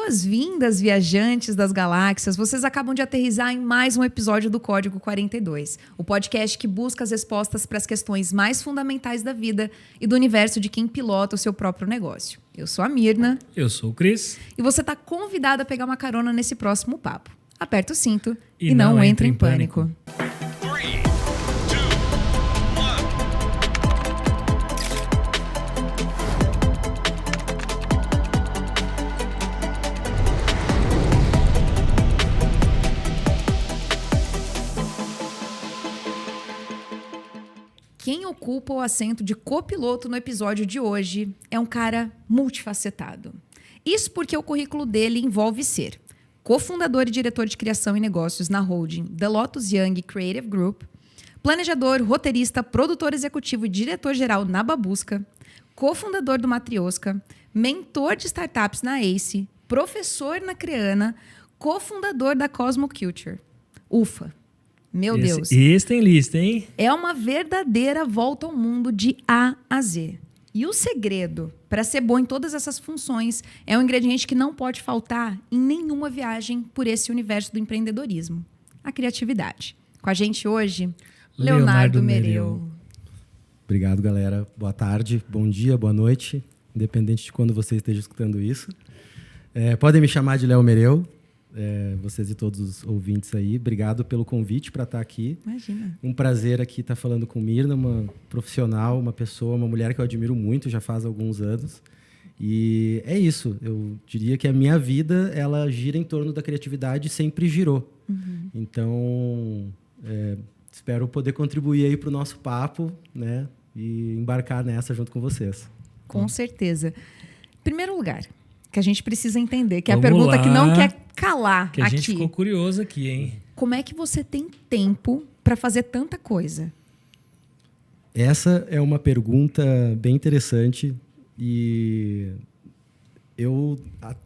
Boas-vindas, viajantes das galáxias. Vocês acabam de aterrissar em mais um episódio do Código 42, o podcast que busca as respostas para as questões mais fundamentais da vida e do universo de quem pilota o seu próprio negócio. Eu sou a Mirna. Eu sou o Cris. E você está convidado a pegar uma carona nesse próximo papo. Aperta o cinto e não entre em pânico. Quem ocupa o assento de copiloto no episódio de hoje é um cara multifacetado. Isso porque o currículo dele envolve ser cofundador e diretor de criação e negócios na holding The Lotus Young Creative Group, planejador, roteirista, produtor executivo e diretor-geral na Babusca, cofundador do Matrioska, mentor de startups na Ace, professor na Creana, cofundador da Cosmo Culture. Ufa! Meu Deus. Esse tem lista, hein? É uma verdadeira volta ao mundo de A a Z. E o segredo para ser bom em todas essas funções é um ingrediente que não pode faltar em nenhuma viagem por esse universo do empreendedorismo: a criatividade. Com a gente hoje, Leonardo Mereu. Obrigado, galera. Boa tarde, bom dia, boa noite, independente de quando você esteja escutando isso. Podem me chamar de Léo Mereu. Vocês e todos os ouvintes aí, obrigado pelo convite para estar aqui. Imagina. Um prazer aqui estar falando com Mirna, uma profissional, uma pessoa, uma mulher que eu admiro muito, já faz alguns anos. E é isso, eu diria que a minha vida, ela gira em torno da criatividade e sempre girou. Uhum. Então, espero poder contribuir aí para o nosso papo, né? E embarcar nessa junto com vocês. Com certeza. Em primeiro lugar, que a gente precisa entender, que é a Vamos pergunta lá. que não quer calar Que a aqui. gente ficou curioso aqui, hein? Como é que você tem tempo para fazer tanta coisa? Essa é uma pergunta bem interessante e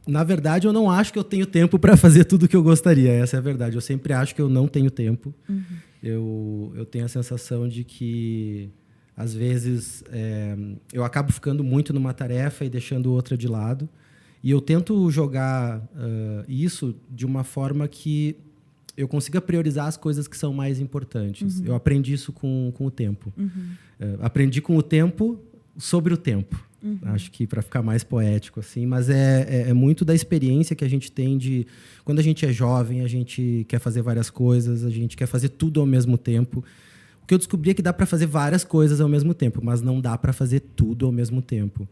na verdade, eu não acho que eu tenho tempo para fazer tudo o que eu gostaria. Essa é a verdade. Eu sempre acho que eu não tenho tempo. Uhum. Eu tenho a sensação de que, às vezes, eu acabo ficando muito numa tarefa e deixando outra de lado. E eu tento jogar isso de uma forma que eu consiga priorizar as coisas que são mais importantes. Uhum. Eu aprendi isso com o tempo. Uhum. Aprendi com o tempo sobre o tempo. Uhum. Acho que para ficar mais poético, assim. Mas é muito da experiência que a gente tem de... Quando a gente é jovem, a gente quer fazer várias coisas, a gente quer fazer tudo ao mesmo tempo. O que eu descobri é que dá para fazer várias coisas ao mesmo tempo, mas não dá para fazer tudo ao mesmo tempo.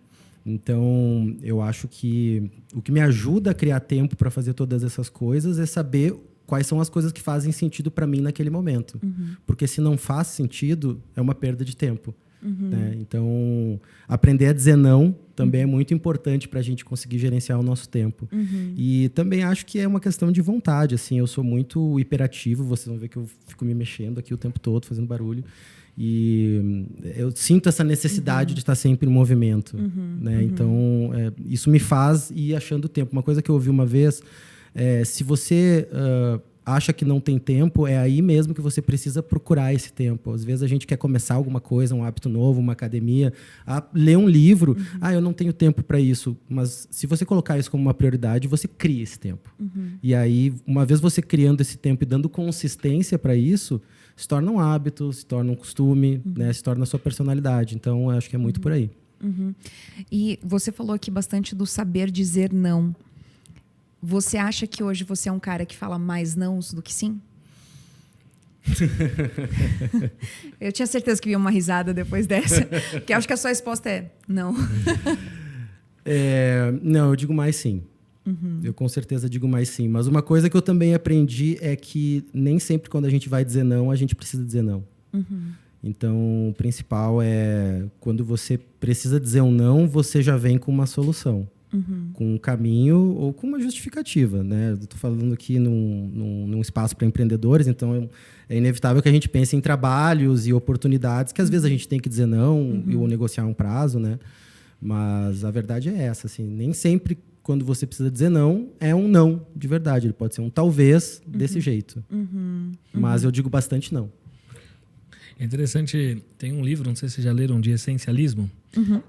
Então, eu acho que o que me ajuda a criar tempo para fazer todas essas coisas é saber quais são as coisas que fazem sentido para mim naquele momento. Uhum. Porque se não faz sentido, é uma perda de tempo. Uhum. Né? Então, aprender a dizer não também é muito importante para a gente conseguir gerenciar o nosso tempo. Uhum. E também acho que é uma questão de vontade. Assim, eu sou muito hiperativo, vocês vão ver que eu fico me mexendo aqui o tempo todo, fazendo barulho. E eu sinto essa necessidade de estar sempre em movimento. Né? Então, isso me faz ir achando tempo. Uma coisa que eu ouvi uma vez, se você acha que não tem tempo, é aí mesmo que você precisa procurar esse tempo. Às vezes a gente quer começar alguma coisa, um hábito novo, uma academia, ler um livro. Eu não tenho tempo para isso. Mas se você colocar isso como uma prioridade, você cria esse tempo. E aí, uma vez você criando esse tempo e dando consistência para isso, se torna um hábito, se torna um costume, né? Se torna a sua personalidade. Então, eu acho que é muito por aí. E você falou aqui bastante do saber dizer não. Você acha que hoje você é um cara que fala mais nãos do que sim? Eu tinha certeza que ia uma risada depois dessa, porque acho que a sua resposta é não. Não, eu digo mais sim. Eu com certeza digo mais sim. Mas uma coisa que eu também aprendi é que nem sempre quando a gente vai dizer não, a gente precisa dizer não. Então, o principal é quando você precisa dizer um não, você já vem com uma solução. Com um caminho ou com uma justificativa, né? Estou falando aqui num espaço para empreendedores, então é inevitável que a gente pense em trabalhos e oportunidades que às vezes a gente tem que dizer não ou negociar um prazo, né? Mas a verdade é essa, assim, nem sempre quando você precisa dizer não, é um não de verdade. Ele pode ser um talvez desse jeito. Mas eu digo bastante não. É interessante, tem um livro, não sei se vocês já leram, de essencialismo.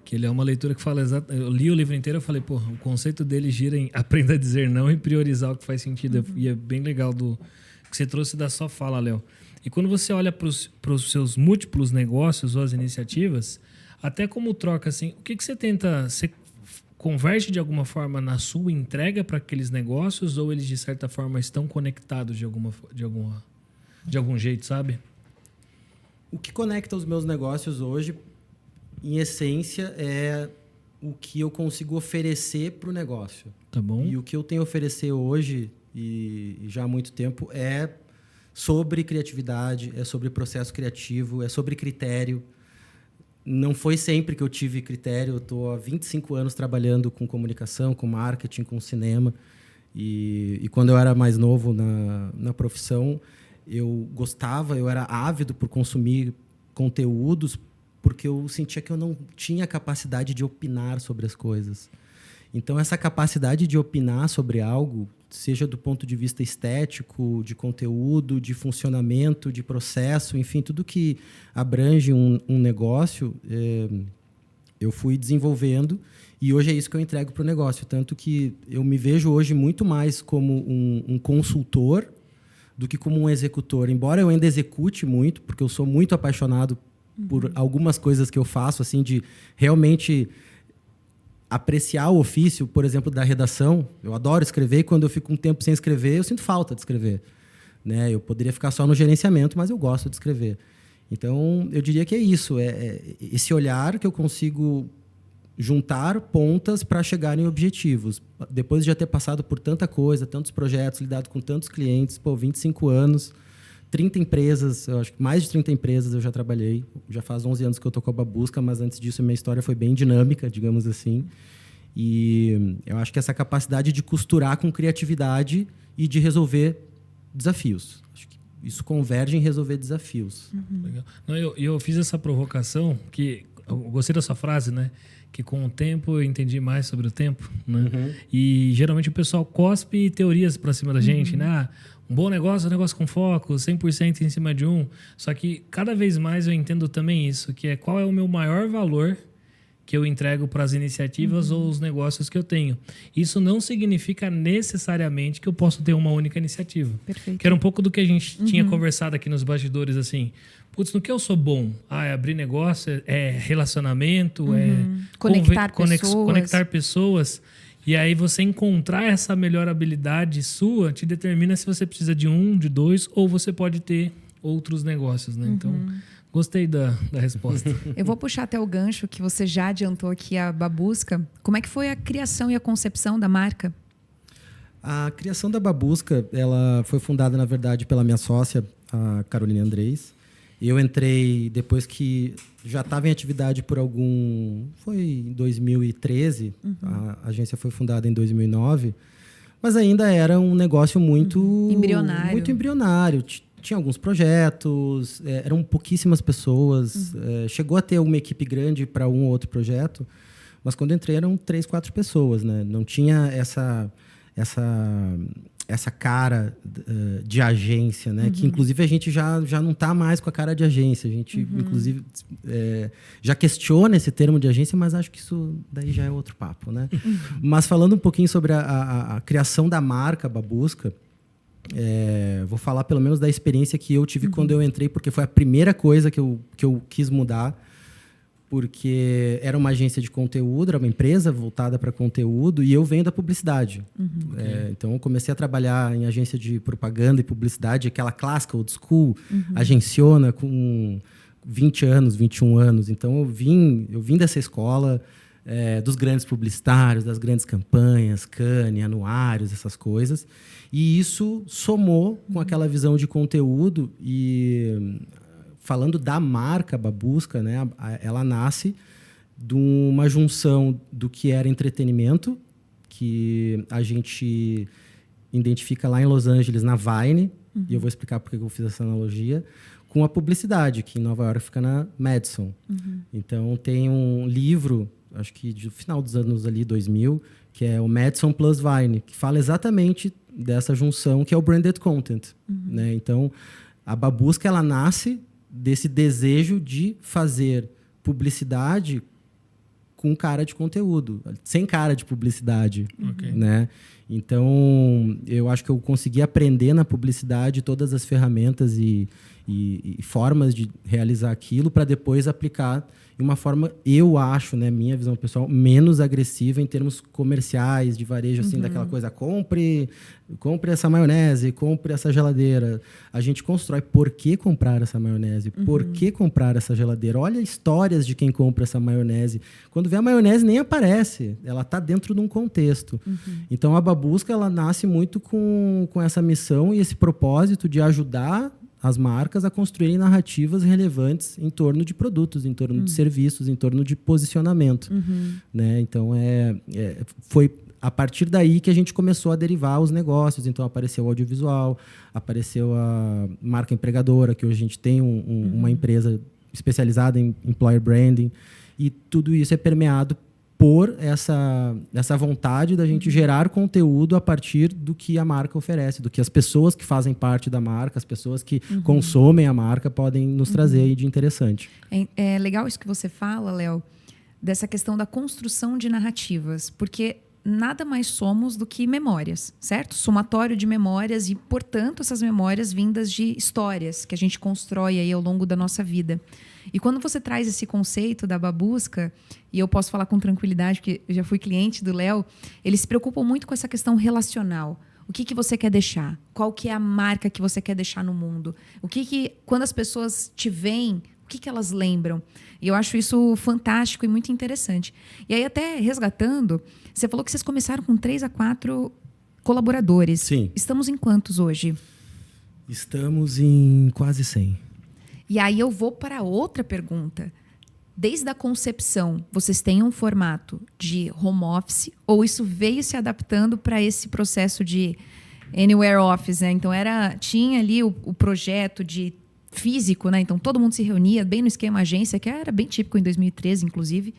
Que ele é uma leitura que fala exatamente... Eu li o livro inteiro e falei, pô, o conceito dele gira em aprenda a dizer não e priorizar o que faz sentido. E é bem legal que você trouxe da sua fala, Léo. E quando você olha para os seus múltiplos negócios ou as iniciativas, até como troca, assim, o que você tenta... Você converge de alguma forma na sua entrega para aqueles negócios ou eles, de certa forma, estão conectados de algum jeito, sabe? O que conecta os meus negócios hoje, em essência, é o que eu consigo oferecer para o negócio. Tá bom. E o que eu tenho a oferecer hoje, e já há muito tempo, é sobre criatividade, é sobre processo criativo, é sobre critério. Não foi sempre que eu tive critério. Eu estou há 25 anos trabalhando com comunicação, com marketing, com cinema. E quando eu era mais novo na profissão, eu era ávido por consumir conteúdos porque eu sentia que eu não tinha capacidade de opinar sobre as coisas. Então, essa capacidade de opinar sobre algo, seja do ponto de vista estético, de conteúdo, de funcionamento, de processo, enfim, tudo que abrange um negócio, eu fui desenvolvendo e hoje é isso que eu entrego para o negócio. Tanto que eu me vejo hoje muito mais como um consultor do que como um executor. Embora eu ainda execute muito, porque eu sou muito apaixonado por algumas coisas que eu faço, assim, de realmente apreciar o ofício, por exemplo, da redação. Eu adoro escrever e quando eu fico um tempo sem escrever, eu sinto falta de escrever. Né? Eu poderia ficar só no gerenciamento, mas eu gosto de escrever. Então, eu diria que é isso. É esse olhar que eu consigo juntar pontas para chegar em objetivos. Depois de já ter passado por tanta coisa, tantos projetos, lidado com tantos clientes, 25 anos, 30 empresas, eu acho que mais de 30 empresas eu já trabalhei. Já faz 11 anos que eu estou com a Babusca, mas antes disso a minha história foi bem dinâmica, digamos assim. E eu acho que essa capacidade de costurar com criatividade e de resolver desafios. Acho que isso converge em resolver desafios. Legal. Não, eu fiz essa provocação, que eu gostei da sua frase, né? Que com o tempo eu entendi mais sobre o tempo, né? E geralmente o pessoal cospe teorias para cima da gente, né? Um bom negócio é um negócio com foco, 100% em cima de um. Só que cada vez mais eu entendo também isso, que é qual é o meu maior valor que eu entrego para as iniciativas ou os negócios que eu tenho. Isso não significa necessariamente que eu posso ter uma única iniciativa. Perfeito. Que era um pouco do que a gente tinha conversado aqui nos bastidores, assim. Putz, no que eu sou bom? É abrir negócio, é relacionamento, é conectar pessoas. E aí você encontrar essa melhor habilidade sua te determina se você precisa de um, de dois, ou você pode ter outros negócios, né? Então, gostei da resposta. Eu vou puxar até o gancho que você já adiantou aqui, a Babusca. Como é que foi a criação e a concepção da marca? A criação da Babusca, ela foi fundada, na verdade, pela minha sócia, a Carolina Andrés. Eu entrei depois que já estava em atividade por foi em 2013. A agência foi fundada em 2009. Mas ainda era um negócio muito... embrionário. Muito embrionário. Tinha alguns projetos, eram pouquíssimas pessoas. Chegou a ter uma equipe grande para um ou outro projeto. Mas quando eu entrei eram 3, 4 pessoas. Né? Não tinha essa cara de agência, né? Que inclusive a gente já não está mais com a cara de agência. A gente, inclusive, já questiona esse termo de agência, mas acho que isso daí já é outro papo, né? Mas falando um pouquinho sobre a criação da marca Babusca, vou falar pelo menos da experiência que eu tive quando eu entrei, porque foi a primeira coisa que eu quis mudar. Porque era uma agência de conteúdo, era uma empresa voltada para conteúdo, e eu venho da publicidade. Então, eu comecei a trabalhar em agência de propaganda e publicidade, aquela clássica, old school, agenciona com 20 anos, 21 anos. Então, eu vim dessa escola, dos grandes publicitários, das grandes campanhas, Cannes, anuários, essas coisas. E isso somou com aquela visão de conteúdo e... Falando da marca Babusca, né, ela nasce de uma junção do que era entretenimento, que a gente identifica lá em Los Angeles, na Vine, e eu vou explicar por que eu fiz essa analogia, com a publicidade, que em Nova York fica na Madison. Então, tem um livro, acho que do final dos anos ali, 2000, que é o Madison Plus Vine, que fala exatamente dessa junção, que é o branded content. Né? Então, a Babusca, ela nasce desse desejo de fazer publicidade com cara de conteúdo, sem cara de publicidade, Ok. né? Então, eu acho que eu consegui aprender na publicidade todas as ferramentas e formas de realizar aquilo para depois aplicar de uma forma, eu acho, né, minha visão pessoal, menos agressiva em termos comerciais, de varejo, assim, daquela coisa, compre essa maionese, compre essa geladeira. A gente constrói por que comprar essa maionese, por que comprar essa geladeira. Olha histórias de quem compra essa maionese. Quando vê a maionese, nem aparece. Ela está dentro de um contexto. Então, a Babusca, ela nasce muito com essa missão e esse propósito de ajudar as marcas a construírem narrativas relevantes em torno de produtos, em torno de serviços, em torno de posicionamento. Né? Então, foi a partir daí que a gente começou a derivar os negócios. Então, apareceu o audiovisual, apareceu a marca empregadora, que hoje a gente tem uma empresa especializada em employer branding. E tudo isso é permeado por essa vontade da gente gerar conteúdo a partir do que a marca oferece, do que as pessoas que fazem parte da marca, as pessoas que consomem a marca podem nos trazer aí de interessante. É legal isso que você fala, Léo, dessa questão da construção de narrativas, porque nada mais somos do que memórias, certo? Somatório de memórias e, portanto, essas memórias vindas de histórias que a gente constrói aí ao longo da nossa vida. E quando você traz esse conceito da Babusca, e eu posso falar com tranquilidade, porque eu já fui cliente do Léo, eles se preocupam muito com essa questão relacional. O que você quer deixar? Qual que é a marca que você quer deixar no mundo? Quando as pessoas te veem, o que elas lembram? E eu acho isso fantástico e muito interessante. E aí, até resgatando, você falou que vocês começaram com 3 a 4 colaboradores. Sim. Estamos em quantos hoje? Estamos em quase 100. E aí eu vou para outra pergunta. Desde a concepção, vocês têm um formato de home office ou isso veio se adaptando para esse processo de anywhere office, né? Então tinha ali o projeto de físico, né? Então todo mundo se reunia bem no esquema agência, que era bem típico em 2013, inclusive.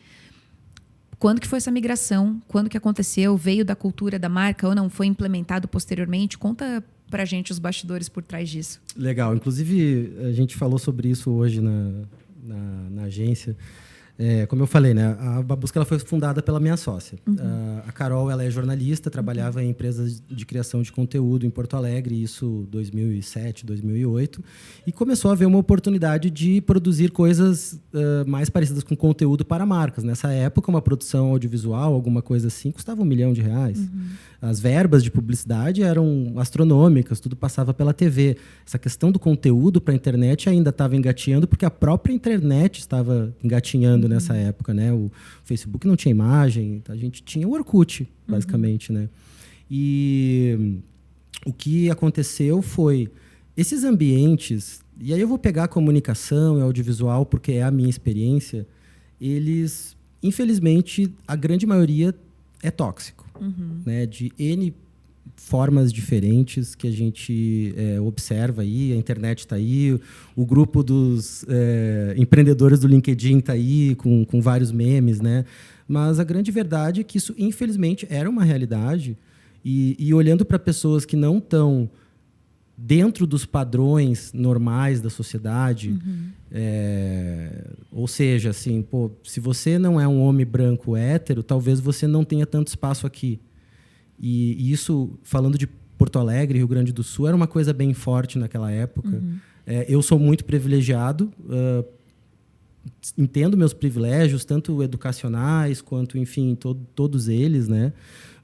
Quando que foi essa migração? Quando que aconteceu? Veio da cultura da marca ou não? Foi implementado posteriormente? Conta pra gente os bastidores por trás disso. Legal. Inclusive, a gente falou sobre isso hoje na agência. Como eu falei, né, a Babusca ela foi fundada pela minha sócia. A Carol ela é jornalista, trabalhava em empresas de criação de conteúdo em Porto Alegre, isso 2007, 2008, e começou a ver uma oportunidade de produzir coisas mais parecidas com conteúdo para marcas. Nessa época, uma produção audiovisual, alguma coisa assim, custava R$1 milhão. As verbas de publicidade eram astronômicas, tudo passava pela TV. Essa questão do conteúdo para a internet ainda estava engatinhando, porque a própria internet estava engatinhando nessa época, né? O Facebook não tinha imagem, a gente tinha o Orkut, basicamente, né? E o que aconteceu foi esses ambientes, e aí eu vou pegar a comunicação e audiovisual porque é a minha experiência, eles, infelizmente, a grande maioria é tóxico, né? De N formas diferentes que a gente observa aí, a internet está aí, o grupo dos empreendedores do LinkedIn está aí com vários memes, né? Mas a grande verdade é que isso, infelizmente, era uma realidade e olhando para pessoas que não estão dentro dos padrões normais da sociedade, ou seja, assim, se você não é um homem branco hétero, talvez você não tenha tanto espaço aqui. E isso, falando de Porto Alegre, Rio Grande do Sul, era uma coisa bem forte naquela época. Eu sou muito privilegiado, entendo meus privilégios, tanto educacionais quanto, enfim, todos eles, né?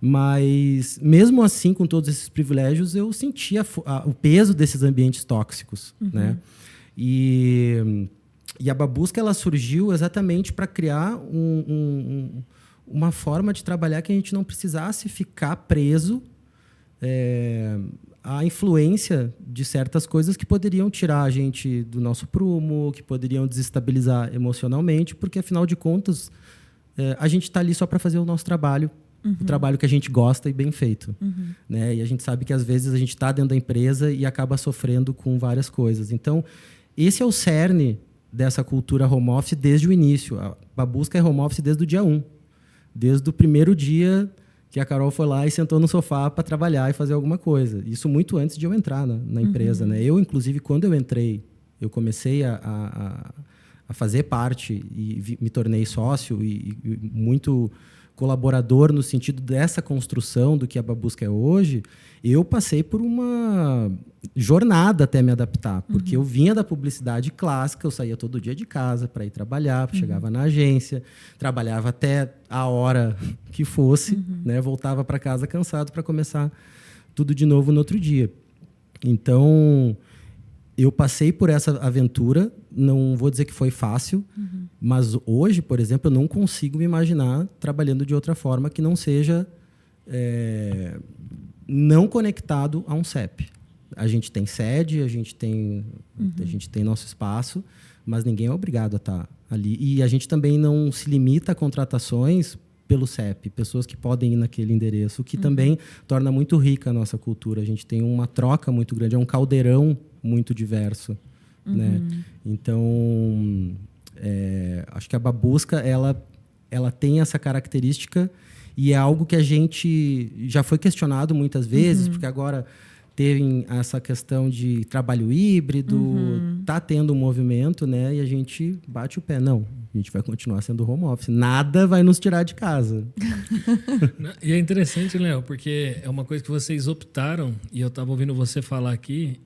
Mas, mesmo assim, com todos esses privilégios, eu sentia o peso desses ambientes tóxicos, né? E a Babusca, ela surgiu exatamente para criar uma forma de trabalhar que a gente não precisasse ficar preso à influência de certas coisas que poderiam tirar a gente do nosso prumo, que poderiam desestabilizar emocionalmente, porque, afinal de contas, a gente está ali só para fazer o nosso trabalho, o trabalho que a gente gosta e bem feito. Né? E a gente sabe que, às vezes, a gente está dentro da empresa e acaba sofrendo com várias coisas. Então, esse é o cerne dessa cultura home office desde o início. A Babusca é home office desde o dia 1. Desde o primeiro dia que a Carol foi lá e sentou no sofá para trabalhar e fazer alguma coisa. Isso muito antes de eu entrar na empresa. Né? Eu, inclusive, quando eu entrei, eu comecei a a fazer parte e me tornei sócio e muito colaborador no sentido dessa construção do que a Babusca é hoje, eu passei por uma jornada até me adaptar, porque eu vinha da publicidade clássica, eu saía todo dia de casa para ir trabalhar, chegava na agência, trabalhava até a hora que fosse, né, voltava para casa cansado para começar tudo de novo no outro dia. Então, eu passei por essa aventura, não vou dizer que foi fácil, mas hoje, por exemplo, eu não consigo me imaginar trabalhando de outra forma que não seja não conectado a um CEP. A gente tem sede, a gente tem nosso espaço, mas ninguém é obrigado a estar ali. E a gente também não se limita a contratações pelo CEP, pessoas que podem ir naquele endereço, o que também torna muito rica a nossa cultura. A gente tem uma troca muito grande, é um caldeirão muito diverso. Né? Então, acho que a Babusca ela tem essa característica e é algo que a gente já foi questionado muitas vezes, porque agora tem essa questão de trabalho híbrido, tá tendo um movimento, né? E a gente bate o pé. Não, a gente vai continuar sendo home office. Nada vai nos tirar de casa. E é interessante, Léo, porque é uma coisa que vocês optaram, e eu estava ouvindo você falar aqui,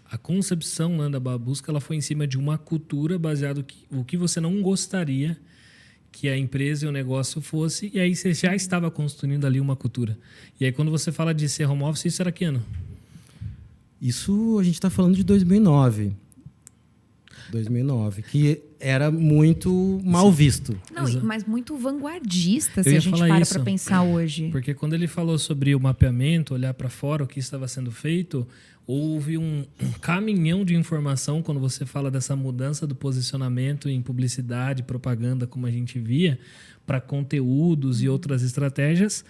a concepção, né, da Babusca, ela foi em cima de uma cultura baseada no que você não gostaria que a empresa e o negócio fosse, e aí você já estava construindo ali uma cultura. E aí quando você fala de ser home office, isso era que ano? Isso a gente está falando de 2009. 2009, que era muito mal visto. Não, mas muito vanguardista, se Eu ia a gente falar para isso. para pensar hoje. Porque quando ele falou sobre o mapeamento, olhar para fora o que estava sendo feito, houve um caminhão de informação quando você fala dessa mudança do posicionamento em publicidade, propaganda, como a gente via, para conteúdos e outras estratégias.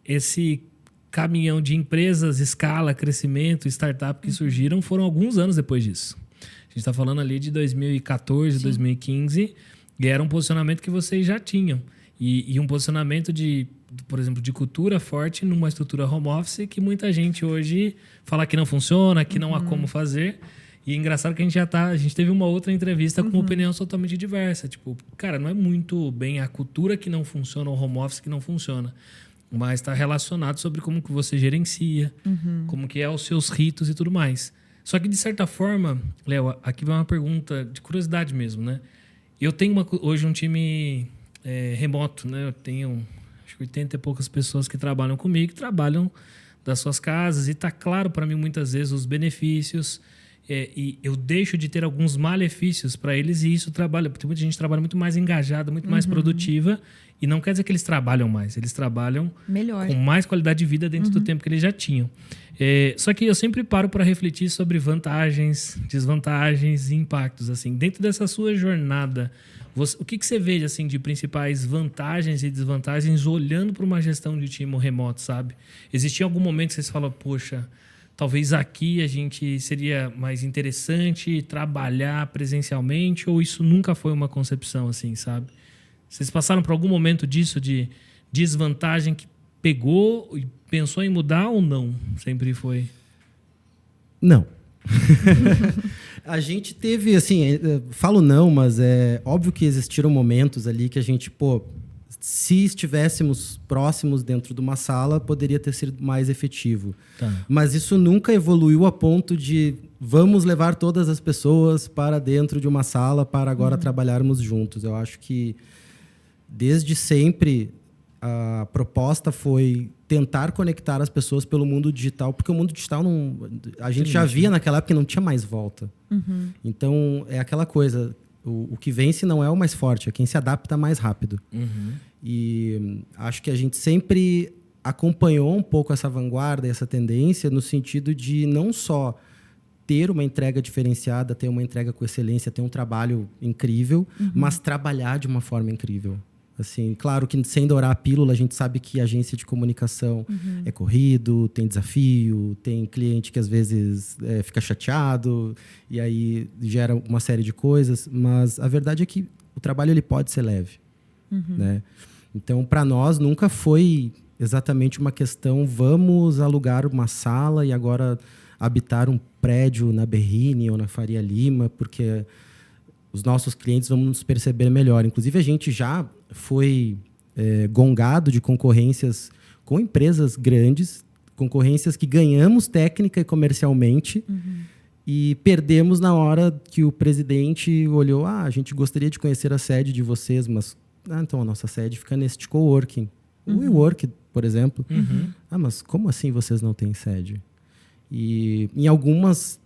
Esse caminhão de empresas, escala, crescimento, startup que surgiram foram alguns anos depois disso. A gente está falando ali de 2014, 2015, e era um posicionamento que vocês já tinham. E um posicionamento por exemplo, de cultura forte numa estrutura home office que muita gente hoje fala que não funciona, que não há como fazer. E é engraçado que a gente teve uma outra entrevista com uma opinião totalmente diversa. Tipo, cara, não é muito bem a cultura que não funciona, o home office que não funciona. Mas está relacionado sobre como que você gerencia, como que é os seus ritos e tudo mais. Só que, de certa forma, Léo, aqui vai uma pergunta de curiosidade mesmo, né? Eu tenho hoje um time remoto, né? Eu tenho acho que 80 e poucas pessoas que trabalham comigo, que trabalham das suas casas, e está claro para mim muitas vezes os benefícios, e eu deixo de ter alguns malefícios para eles, e isso trabalha, porque muita gente trabalha muito mais engajada, muito mais produtiva, e não quer dizer que eles trabalham mais, eles trabalham melhor, com mais qualidade de vida dentro do tempo que eles já tinham. Só que eu sempre paro para refletir sobre vantagens, desvantagens e impactos. Assim, dentro dessa sua jornada, o que você vê assim, de principais vantagens e desvantagens olhando para uma gestão de time remoto, sabe? Existia algum momento que você fala, poxa, talvez aqui a gente seria mais interessante trabalhar presencialmente, ou isso nunca foi uma concepção assim, sabe? Vocês passaram por algum momento disso, de desvantagem que pegou e pensou em mudar ou não? Sempre foi? Não. A gente teve, assim, falo não, mas é óbvio que existiram momentos ali que a gente, se estivéssemos próximos dentro de uma sala, poderia ter sido mais efetivo. Tá. Mas isso nunca evoluiu a ponto de vamos levar todas as pessoas para dentro de uma sala para agora trabalharmos juntos. Eu acho que desde sempre a proposta foi tentar conectar as pessoas pelo mundo digital, porque o mundo digital a gente já via naquela época que não tinha mais volta. Então, é aquela coisa, o que vence não é o mais forte, é quem se adapta mais rápido. E acho que a gente sempre acompanhou um pouco essa vanguarda, essa tendência, no sentido de não só ter uma entrega diferenciada, ter uma entrega com excelência, ter um trabalho incrível, mas trabalhar de uma forma incrível. Assim, claro que sem dourar a pílula, a gente sabe que agência de comunicação é corrido, tem desafio, tem cliente que às vezes fica chateado e aí gera uma série de coisas, mas a verdade é que o trabalho ele pode ser leve. Né? Então, para nós, nunca foi exatamente uma questão, vamos alugar uma sala e agora habitar um prédio na Berrini ou na Faria Lima, porque os nossos clientes vão nos perceber melhor. Inclusive, a gente já foi gongado de concorrências com empresas grandes, concorrências que ganhamos técnica e comercialmente e perdemos na hora que o presidente olhou, a gente gostaria de conhecer a sede de vocês, mas então a nossa sede fica neste coworking. O WeWork, por exemplo. Mas como assim vocês não têm sede? E em algumas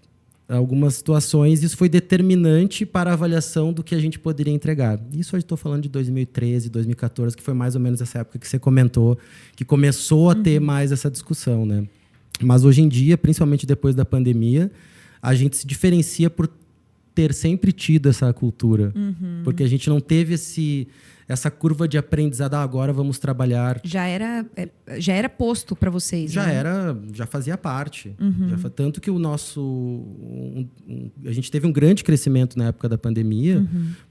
situações isso foi determinante para a avaliação do que a gente poderia entregar. Isso eu estou falando de 2013, 2014, que foi mais ou menos essa época que você comentou, que começou a ter mais essa discussão, né? Mas hoje em dia, principalmente depois da pandemia, a gente se diferencia por ter sempre tido essa cultura. Porque a gente não teve essa curva de aprendizado, agora vamos trabalhar. Já era posto para vocês, né? Já fazia parte. Tanto que o nosso... a gente teve um grande crescimento na época da pandemia,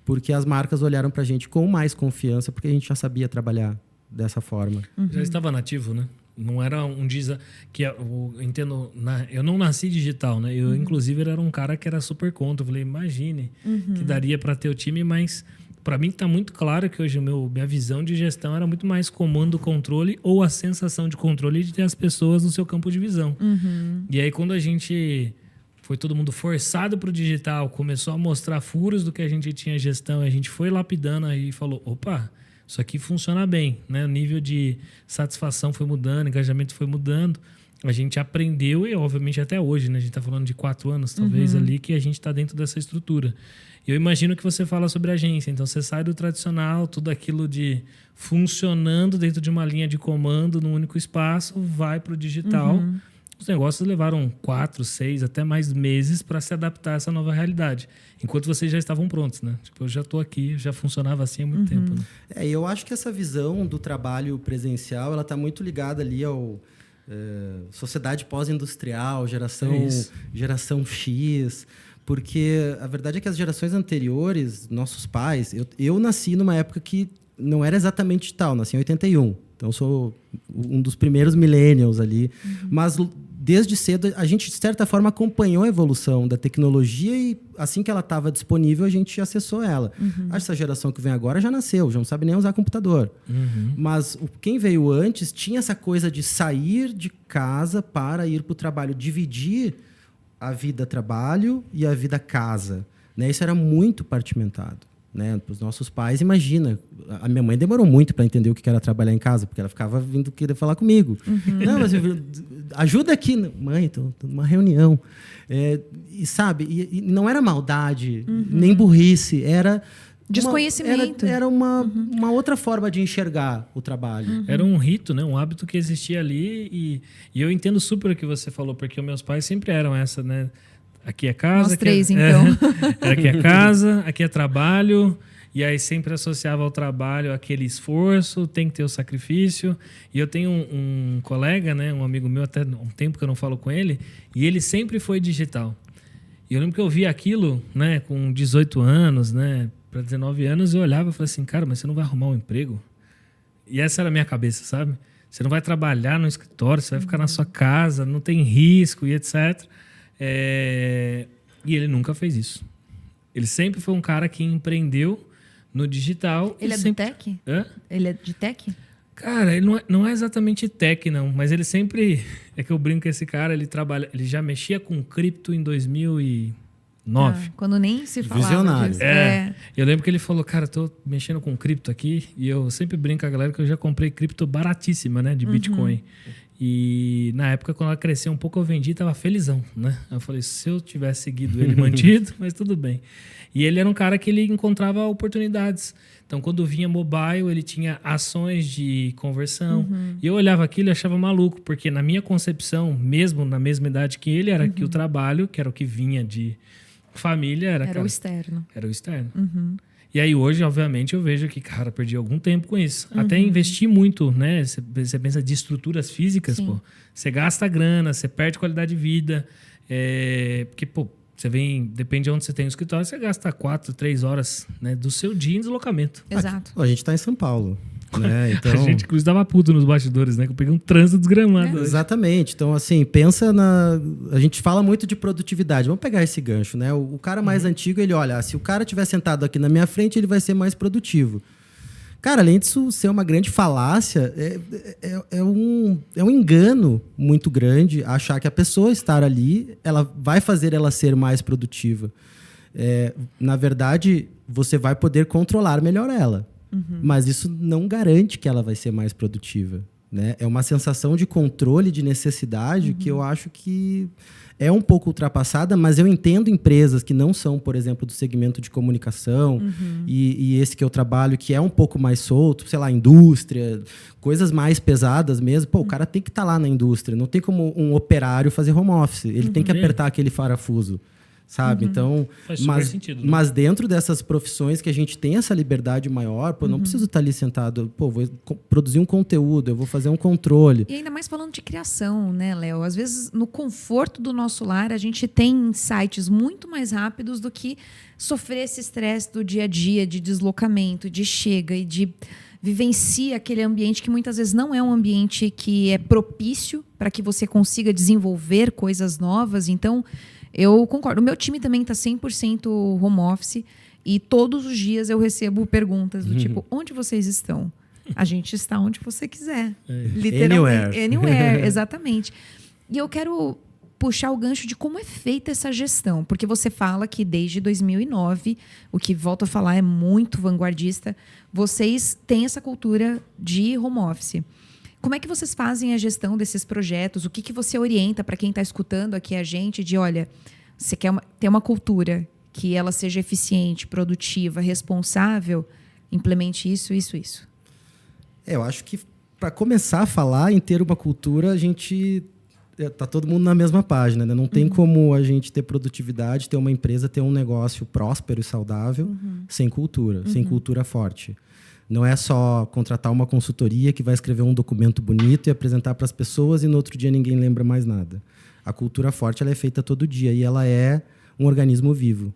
porque as marcas olharam para a gente com mais confiança, porque a gente já sabia trabalhar dessa forma. Já estava nativo, né? Não era um que eu entendo, eu não nasci digital, né? Eu inclusive era um cara que era super contra. Eu falei, imagine que daria para ter o time, mas para mim está muito claro que hoje minha visão de gestão era muito mais comando, controle ou a sensação de controle de ter as pessoas no seu campo de visão. E aí quando a gente foi todo mundo forçado para o digital, começou a mostrar furos do que a gente tinha gestão, a gente foi lapidando aí e falou, opa, isso aqui funciona bem, né? O nível de satisfação foi mudando, engajamento foi mudando. A gente aprendeu e, obviamente, até hoje, né? A gente está falando de 4 anos, talvez, ali, que a gente está dentro dessa estrutura. Eu imagino que você fala sobre agência. Então, você sai do tradicional, tudo aquilo de funcionando dentro de uma linha de comando num único espaço, vai para o digital. Os negócios levaram 4, 6, até mais meses para se adaptar a essa nova realidade. Enquanto vocês já estavam prontos, né? Tipo, eu já estou aqui, já funcionava assim há muito tempo. Né? Eu acho que essa visão do trabalho presencial, ela está muito ligada ali ao sociedade pós-industrial, geração X, porque a verdade é que as gerações anteriores, nossos pais, eu nasci numa época que não era exatamente digital, nasci em 81, então eu sou um dos primeiros millennials ali, mas desde cedo a gente de certa forma acompanhou a evolução da tecnologia e assim que ela estava disponível a gente acessou ela. Essa geração que vem agora já nasceu, já não sabe nem usar computador. Mas quem veio antes tinha essa coisa de sair de casa para ir para o trabalho, dividir a vida trabalho e a vida casa, né? Isso era muito partimentado, né? Para os nossos pais, imagina, a minha mãe demorou muito para entender o que era trabalhar em casa, porque ela ficava vindo querer falar comigo. Não, mas ajuda aqui, mãe, tô numa reunião. E sabe, e não era maldade, nem burrice, era desconhecimento. Era uma outra forma de enxergar o trabalho. Era um rito, né? Um hábito que existia ali. E eu entendo super o que você falou, porque os meus pais sempre eram essa, né? Aqui é casa. Nós três, então. Aqui é casa, aqui é trabalho. E aí sempre associava ao trabalho aquele esforço, tem que ter o sacrifício. E eu tenho um colega, né? Um amigo meu, até um tempo que eu não falo com ele, e ele sempre foi digital. E eu lembro que eu vi aquilo, né? Com 18 anos, né? Para 19 anos, eu olhava e falei assim, cara, mas você não vai arrumar um emprego? E essa era a minha cabeça, sabe? Você não vai trabalhar no escritório, você vai ficar na sua casa, não tem risco e etc. E ele nunca fez isso. Ele sempre foi um cara que empreendeu no digital. Ele é do tech? Hã? Ele é de tech? Cara, ele não é exatamente tech, não. Mas ele sempre... É que eu brinco com esse cara, ele já mexia com cripto em 2009. Quando nem se falava Visionário. disso. Eu lembro que ele falou, cara, tô mexendo com cripto aqui, e eu sempre brinco com a galera que eu já comprei cripto baratíssima, né, de Bitcoin. E na época, quando ela cresceu um pouco, eu vendi e tava felizão, né? Eu falei, se eu tivesse seguido ele mantido, mas tudo bem. E ele era um cara que ele encontrava oportunidades. Então, quando vinha mobile, ele tinha ações de conversão. E eu olhava aquilo e achava maluco, porque na minha concepção, mesmo na mesma idade que ele, era que o trabalho, que era o que vinha de família, era o externo. Era o externo. E aí hoje, obviamente, eu vejo que, cara, perdi algum tempo com isso. Até investi muito, né? Você pensa de estruturas físicas, pô. Você gasta grana, você perde qualidade de vida. Porque, pô, você vem... Depende de onde você tem o escritório, você gasta 4, 3 horas, né, do seu dia em deslocamento. Exato. A gente está em São Paulo. Né? Então, a gente, inclusive, dava puto nos bastidores, né? Que eu peguei um trânsito desgramado. Exatamente. Então, assim, pensa na... A gente fala muito de produtividade. Vamos pegar esse gancho, né? O cara mais antigo, ele olha, se o cara estiver sentado aqui na minha frente, ele vai ser mais produtivo. Cara, além disso ser uma grande falácia, é um engano muito grande achar que a pessoa estar ali, ela vai fazer ela ser mais produtiva. Na verdade, você vai poder controlar melhor ela. Mas isso não garante que ela vai ser mais produtiva. Né? É uma sensação de controle, de necessidade, que eu acho que é um pouco ultrapassada, mas eu entendo empresas que não são, por exemplo, do segmento de comunicação, e esse que eu trabalho, que é um pouco mais solto, sei lá, indústria, coisas mais pesadas mesmo. Pô, o cara tem que estar lá na indústria, não tem como um operário fazer home office, ele tem que apertar aquele parafuso. Sabe? Então, faz super sentido, né? Mas dentro dessas profissões que a gente tem essa liberdade maior, pô, não preciso estar ali sentado, pô, vou produzir um conteúdo, eu vou fazer um controle. E ainda mais falando de criação, né, Léo? Às vezes, no conforto do nosso lar, a gente tem insights muito mais rápidos do que sofrer esse estresse do dia a dia, de deslocamento, de chega e de vivencia aquele ambiente que muitas vezes não é um ambiente que é propício para que você consiga desenvolver coisas novas. Então, eu concordo. O meu time também está 100% home office e todos os dias eu recebo perguntas do tipo, onde vocês estão? A gente está onde você quiser. Literalmente. Anywhere, exatamente. E eu quero puxar o gancho de como é feita essa gestão, porque você fala que desde 2009, o que volto a falar é muito vanguardista, vocês têm essa cultura de home office. Como é que vocês fazem a gestão desses projetos? O que você orienta para quem está escutando aqui a gente de, olha, você quer ter uma cultura que ela seja eficiente, produtiva, responsável, implemente isso. Eu acho que para começar a falar em ter uma cultura, a gente tá todo mundo na mesma página, né? Não tem como a gente ter produtividade, ter uma empresa, ter um negócio próspero e saudável sem cultura, sem cultura forte. Não é só contratar uma consultoria que vai escrever um documento bonito e apresentar para as pessoas e no outro dia ninguém lembra mais nada. A cultura forte ela é feita todo dia e ela é um organismo vivo.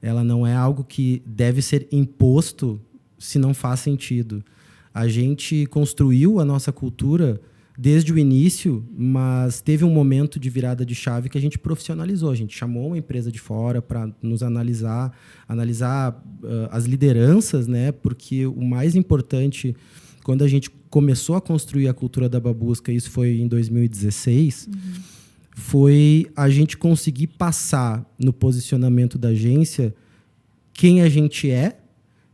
Ela não é algo que deve ser imposto se não faz sentido. A gente construiu a nossa cultura desde o início, mas teve um momento de virada de chave que a gente profissionalizou. A gente chamou uma empresa de fora para nos analisar as lideranças, né? Porque o mais importante, quando a gente começou a construir a cultura da Babusca, isso foi em 2016, foi a gente conseguir passar no posicionamento da agência quem a gente é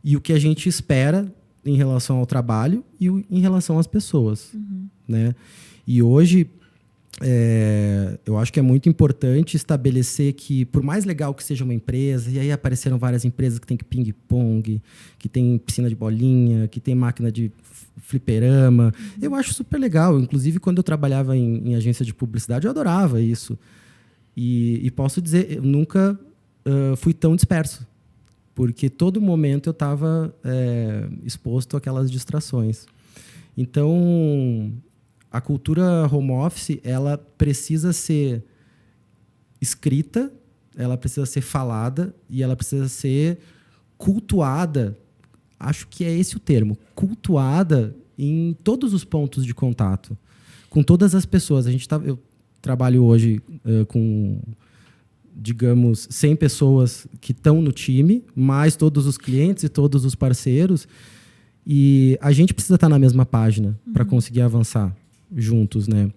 e o que a gente espera em relação ao trabalho e em relação às pessoas. Né? E hoje, eu acho que é muito importante estabelecer que, por mais legal que seja uma empresa, e aí apareceram várias empresas que tem ping-pong, que tem piscina de bolinha, que tem máquina de fliperama. Eu acho super legal. Inclusive, quando eu trabalhava em agência de publicidade, eu adorava isso. E posso dizer, eu nunca fui tão disperso, porque todo momento eu estava exposto àquelas distrações. Então, a cultura home office, ela precisa ser escrita, ela precisa ser falada e ela precisa ser cultuada. Acho que é esse o termo, cultuada em todos os pontos de contato, com todas as pessoas. Eu trabalho hoje com, digamos, 100 pessoas que estão no time, mais todos os clientes e todos os parceiros, e a gente precisa estar na mesma página para conseguir avançar juntos, né?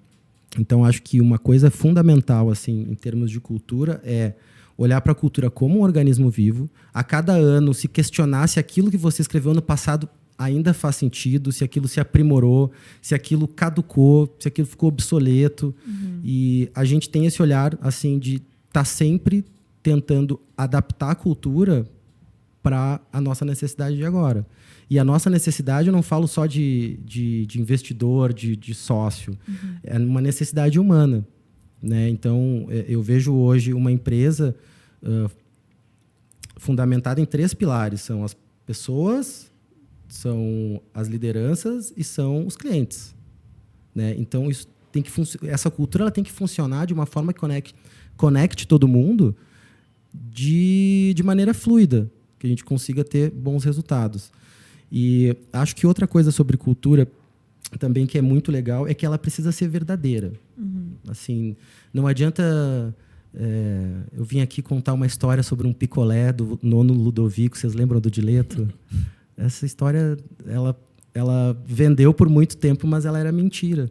Então, acho que uma coisa fundamental, assim, em termos de cultura, é olhar para a cultura como um organismo vivo, a cada ano se questionar se aquilo que você escreveu no passado ainda faz sentido, se aquilo se aprimorou, se aquilo caducou, se aquilo ficou obsoleto. E a gente tem esse olhar, assim, de estar sempre tentando adaptar a cultura para a nossa necessidade de agora. E a nossa necessidade, eu não falo só de investidor, de sócio. É uma necessidade humana. Né? Então, eu vejo hoje uma empresa fundamentada em 3 pilares. São as pessoas, são as lideranças e são os clientes. Né? Então, isso tem que essa cultura ela tem que funcionar de uma forma que conecte todo mundo de maneira fluida, que a gente consiga ter bons resultados. E acho que outra coisa sobre cultura também que é muito legal é que ela precisa ser verdadeira. Assim, não adianta... eu vim aqui contar uma história sobre um picolé do nono Ludovico. Vocês lembram do Dileto? Essa história, ela vendeu por muito tempo, mas ela era mentira.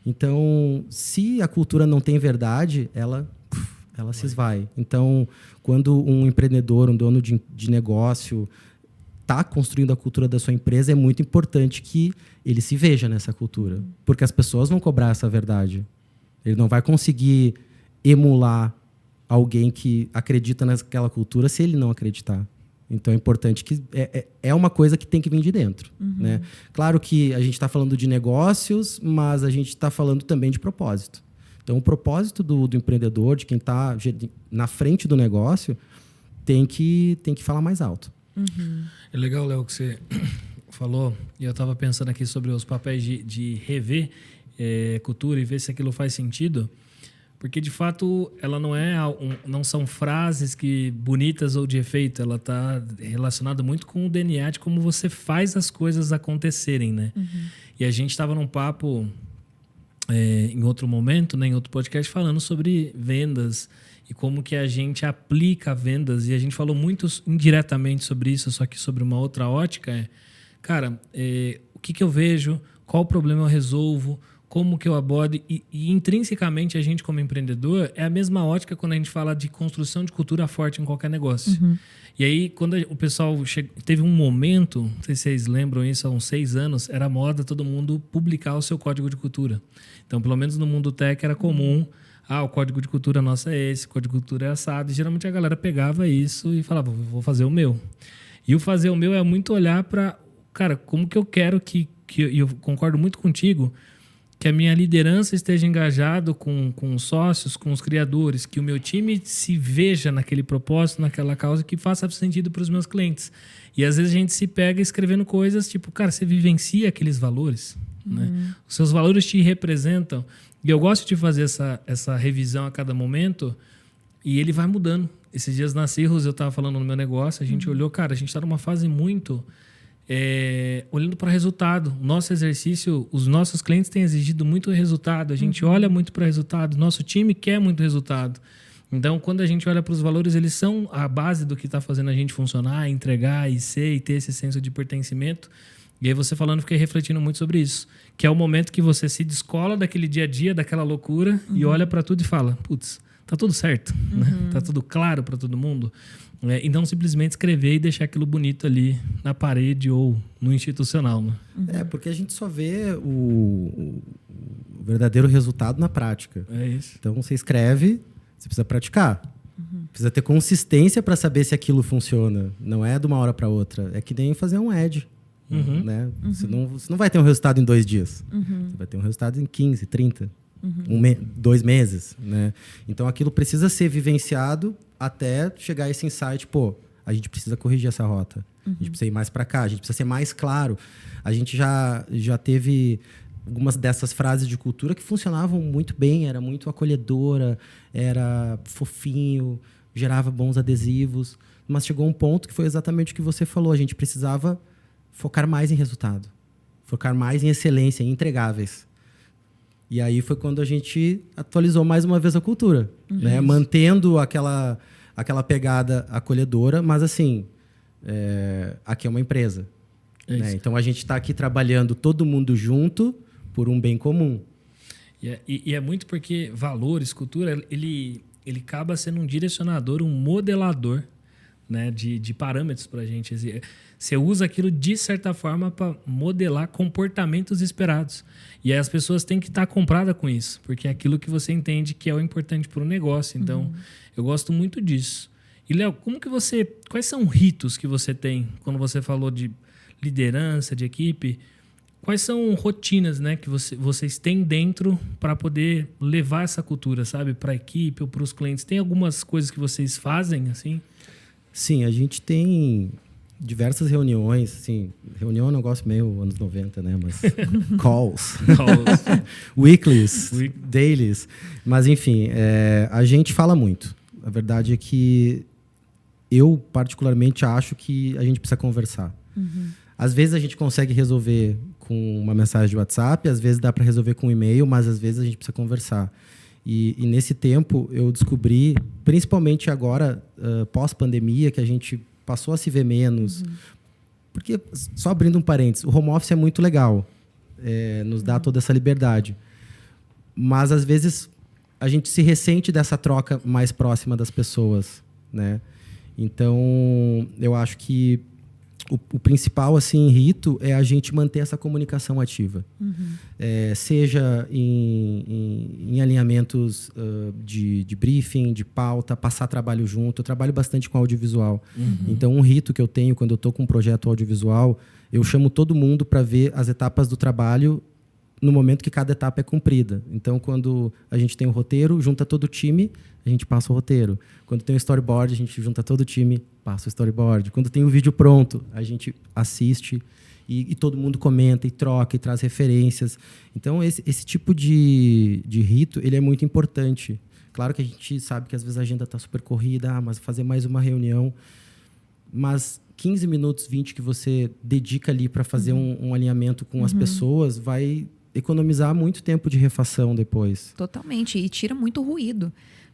Então, se a cultura não tem verdade, ela se esvai. Então, quando um empreendedor, um dono de negócio está construindo a cultura da sua empresa, é muito importante que ele se veja nessa cultura. Porque as pessoas vão cobrar essa verdade. Ele não vai conseguir emular alguém que acredita naquela cultura se ele não acreditar. Então é importante que... É uma coisa que tem que vir de dentro. Né? Claro que a gente está falando de negócios, mas a gente está falando também de propósito. Então o propósito do empreendedor, de quem está na frente do negócio, tem que falar mais alto. É legal, Léo, que você falou, e eu estava pensando aqui sobre os papéis de rever cultura e ver se aquilo faz sentido, porque de fato ela não são frases bonitas ou de efeito, ela está relacionada muito com o DNA de como você faz as coisas acontecerem, né? E a gente estava num papo em outro momento, né, em outro podcast, falando sobre vendas e como que a gente aplica vendas, e a gente falou muito indiretamente sobre isso, só que sobre uma outra ótica. Cara, o que eu vejo, qual problema eu resolvo, como que eu abordo, e intrinsecamente a gente como empreendedor é a mesma ótica quando a gente fala de construção de cultura forte em qualquer negócio. E aí, quando o pessoal teve um momento, não sei se vocês lembram isso, há uns 6 anos, era moda todo mundo publicar o seu código de cultura. Então, pelo menos no mundo tech era comum, o código de cultura nosso é esse, o código de cultura é assado, e geralmente a galera pegava isso e falava, vou fazer o meu. E o fazer o meu é muito olhar para, cara, como que eu quero e eu concordo muito contigo, que a minha liderança esteja engajado com os sócios, com os criadores, que o meu time se veja naquele propósito, naquela causa, que faça sentido para os meus clientes. E às vezes a gente se pega escrevendo coisas tipo, cara, você vivencia aqueles valores, né? Os seus valores te representam. E eu gosto de fazer essa revisão a cada momento, e ele vai mudando. Esses dias na Cirrus, eu estava falando no meu negócio, a gente olhou, cara, a gente está numa fase muito... olhando para resultado. O nosso exercício, os nossos clientes têm exigido muito resultado, a gente olha muito para resultado, nosso time quer muito resultado. Então, quando a gente olha para os valores, eles são a base do que está fazendo a gente funcionar, entregar e ser e ter esse senso de pertencimento. E aí você falando, fiquei refletindo muito sobre isso, que é o momento que você se descola daquele dia a dia, daquela loucura, e olha para tudo e fala, putz, tá tudo certo, né? Tá tudo claro para todo mundo. E não simplesmente escrever e deixar aquilo bonito ali na parede ou no institucional. Né? Porque a gente só vê o verdadeiro resultado na prática. É isso. Então você escreve, você precisa praticar. Precisa ter consistência para saber se aquilo funciona. Não é de uma hora para outra. É que nem fazer um ad. Né? Você não vai ter um resultado em 2 dias. Você vai ter um resultado em 15, 30. 2 meses, né? Então aquilo precisa ser vivenciado até chegar a esse insight, a gente precisa corrigir essa rota, a gente precisa ir mais para cá, a gente precisa ser mais claro. A gente já teve algumas dessas frases de cultura que funcionavam muito bem, era muito acolhedora, era fofinho, gerava bons adesivos, mas chegou um ponto que foi exatamente o que você falou, a gente precisava focar mais em resultado, focar mais em excelência, em entregáveis. E aí foi quando a gente atualizou mais uma vez a cultura, né? Mantendo aquela pegada acolhedora, mas assim, aqui é uma empresa. Né? Então a gente está aqui trabalhando todo mundo junto por um bem comum. E é muito porque valores, cultura, ele acaba sendo um direcionador, um modelador, né, de parâmetros para a gente. Você usa aquilo, de certa forma, para modelar comportamentos esperados. E aí as pessoas têm que estar compradas com isso, porque é aquilo que você entende que é o importante para o negócio. Então, eu gosto muito disso. E, Léo, quais são ritos que você tem quando você falou de liderança, de equipe? Quais são rotinas, né, que vocês têm dentro para poder levar essa cultura, sabe, para a equipe ou para os clientes? Tem algumas coisas que vocês fazem, assim? Sim, a gente tem diversas reuniões, assim, reunião é um negócio meio anos 90, né, mas calls. Weeklies, dailies, mas enfim, a gente fala muito. A verdade é que eu particularmente acho que a gente precisa conversar. Às vezes a gente consegue resolver com uma mensagem de WhatsApp, às vezes dá para resolver com um e-mail, mas às vezes a gente precisa conversar. E nesse tempo eu descobri, principalmente agora, pós-pandemia, que a gente passou a se ver menos. Porque, só abrindo um parênteses, o home office é muito legal, nos dá toda essa liberdade. Mas, às vezes, a gente se ressente dessa troca mais próxima das pessoas, né? Então, eu acho que o principal, assim, rito é a gente manter essa comunicação ativa. Seja em alinhamentos de briefing, de pauta, passar trabalho junto. Eu trabalho bastante com audiovisual. Então, um rito que eu tenho quando eu estou com um projeto audiovisual, eu chamo todo mundo para ver as etapas do trabalho no momento que cada etapa é cumprida. Então, quando a gente tem o roteiro, junta todo o time, a gente passa o roteiro. Quando tem o storyboard, a gente junta todo o time, passa o storyboard. Quando tem o vídeo pronto, a gente assiste e todo mundo comenta e troca e traz referências. Então, esse tipo de rito, ele é muito importante. Claro que a gente sabe que às vezes a agenda está super corrida, mas fazer mais uma reunião. Mas 15 minutos, 20 que você dedica ali para fazer um alinhamento com as pessoas vai economizar muito tempo de refação depois. Totalmente. E tira muito ruído.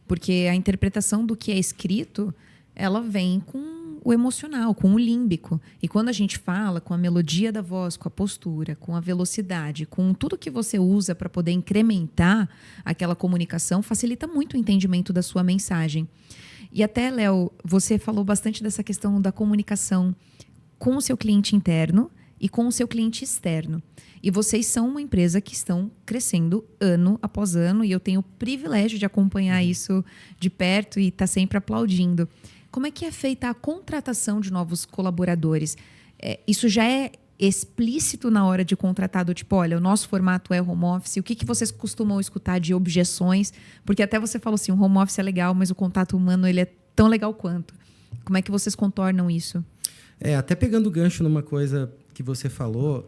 Porque a interpretação do que é escrito, ela vem com o emocional, com o límbico. E quando a gente fala com a melodia da voz, com a postura, com a velocidade, com tudo que você usa para poder incrementar aquela comunicação, facilita muito o entendimento da sua mensagem. E até, Léo, você falou bastante dessa questão da comunicação com o seu cliente interno e com o seu cliente externo. E vocês são uma empresa que estão crescendo ano após ano e eu tenho o privilégio de acompanhar isso de perto e estar sempre aplaudindo. Como é que é feita a contratação de novos colaboradores? Isso já é explícito na hora de contratar, do tipo, olha, o nosso formato é home office, o que vocês costumam escutar de objeções? Porque até você falou assim, o home office é legal, mas o contato humano ele é tão legal quanto. Como é que vocês contornam isso? Até pegando gancho numa coisa que você falou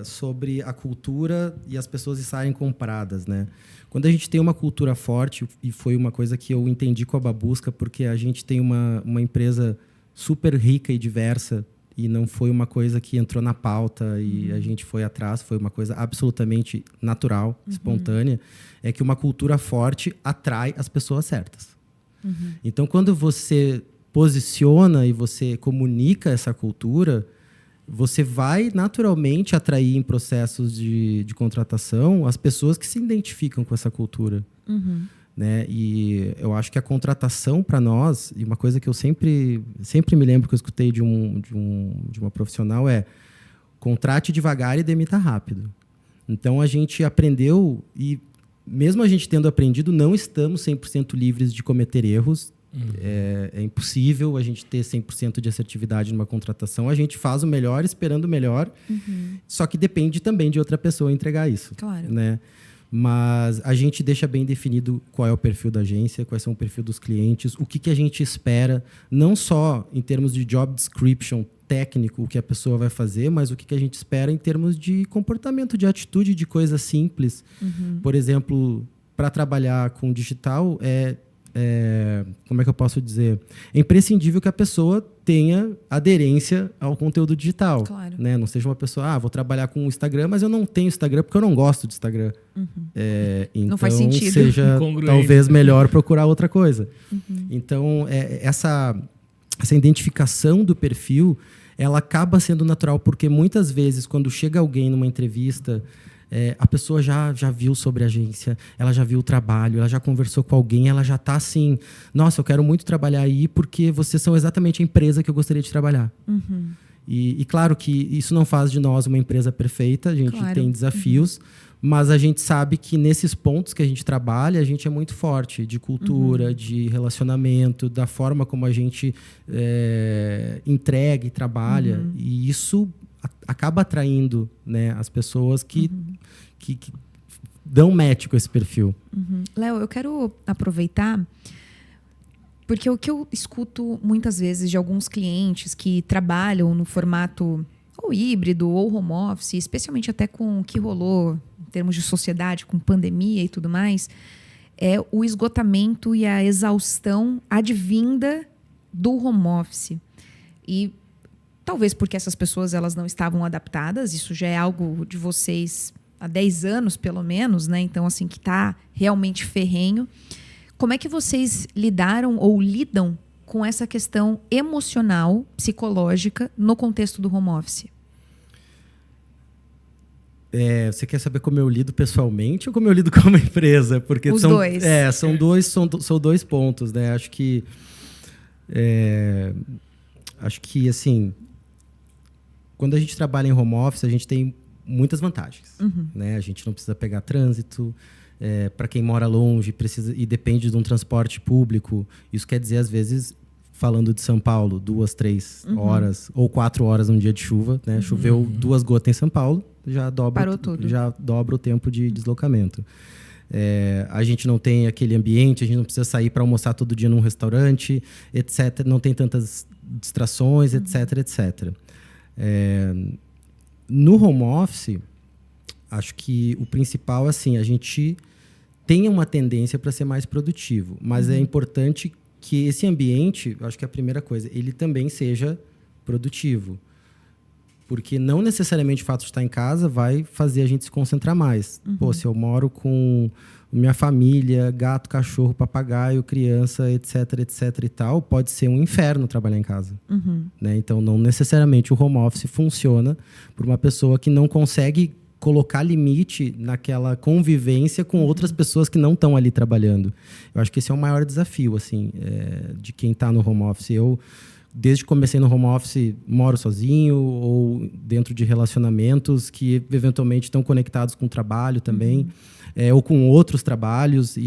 sobre a cultura e as pessoas estarem compradas, né? Quando a gente tem uma cultura forte, e foi uma coisa que eu entendi com a Babusca, porque a gente tem uma empresa super rica e diversa, e não foi uma coisa que entrou na pauta e a gente foi atrás, foi uma coisa absolutamente natural, espontânea, é que uma cultura forte atrai as pessoas certas. Então, quando você posiciona e você comunica essa cultura, você vai naturalmente atrair em processos de contratação as pessoas que se identificam com essa cultura. Né? E eu acho que a contratação para nós, e uma coisa que eu sempre me lembro que eu escutei de uma profissional é: contrate devagar e demita rápido. Então a gente aprendeu, e mesmo a gente tendo aprendido, não estamos 100% livres de cometer erros. É impossível a gente ter 100% de assertividade numa contratação. A gente faz o melhor esperando o melhor, só que depende também de outra pessoa entregar isso. Claro. Né? Mas a gente deixa bem definido qual é o perfil da agência, quais são o perfil dos clientes, o que a gente espera, não só em termos de job description técnico, o que a pessoa vai fazer, mas o que a gente espera em termos de comportamento, de atitude, de coisas simples. Por exemplo, para trabalhar com digital, como é que eu posso dizer? É imprescindível que a pessoa tenha aderência ao conteúdo digital. Claro. Né? Não seja uma pessoa, vou trabalhar com o Instagram, mas eu não tenho Instagram porque eu não gosto de Instagram. Então, não faz sentido. Seja talvez melhor procurar outra coisa. Então, essa identificação do perfil, ela acaba sendo natural, porque muitas vezes, quando chega alguém numa entrevista, a pessoa já viu sobre a agência, ela já viu o trabalho, ela já conversou com alguém, ela já está assim, nossa, eu quero muito trabalhar aí porque vocês são exatamente a empresa que eu gostaria de trabalhar. E claro que isso não faz de nós uma empresa perfeita, a gente tem desafios, mas a gente sabe que nesses pontos que a gente trabalha, a gente é muito forte, de cultura, de relacionamento, da forma como a gente entrega e trabalha, e isso acaba atraindo, né, as pessoas que dão match com esse perfil. Léo, eu quero aproveitar, porque o que eu escuto muitas vezes de alguns clientes que trabalham no formato ou híbrido ou home office, especialmente até com o que rolou em termos de sociedade, com pandemia e tudo mais, é o esgotamento e a exaustão advinda do home office. E Talvez porque essas pessoas elas não estavam adaptadas. Isso já é algo de vocês há 10 anos, pelo menos, né? Então, assim, que está realmente ferrenho. Como é que vocês lidaram ou lidam com essa questão emocional, psicológica, no contexto do home office? Você quer saber como eu lido pessoalmente ou como eu lido como empresa? Porque Os são dois. São dois pontos, né? Acho que assim, quando a gente trabalha em home office, a gente tem muitas vantagens, né? A gente não precisa pegar trânsito. Para quem mora longe precisa e depende de um transporte público, isso quer dizer, às vezes, falando de São Paulo, 2, 3 horas ou 4 horas num dia de chuva, né? Choveu 2 gotas em São Paulo, já dobra o tempo de deslocamento. A gente não tem aquele ambiente, a gente não precisa sair para almoçar todo dia num restaurante, etc. Não tem tantas distrações, etc, etc. No home office, acho que o principal, assim, a gente tem uma tendência para ser mais produtivo, mas é importante que esse ambiente, acho que é a primeira coisa, ele também seja produtivo. Porque não necessariamente o fato de estar em casa vai fazer a gente se concentrar mais. Pô, se eu moro com minha família, gato, cachorro, papagaio, criança, etc, etc e tal, pode ser um inferno trabalhar em casa. Né? Então, não necessariamente o home office funciona para uma pessoa que não consegue colocar limite naquela convivência com outras pessoas que não estão ali trabalhando. Eu acho que esse é o maior desafio, assim, de quem está no home office. Eu, desde que comecei no home office, moro sozinho ou dentro de relacionamentos que eventualmente estão conectados com o trabalho também, ou com outros trabalhos.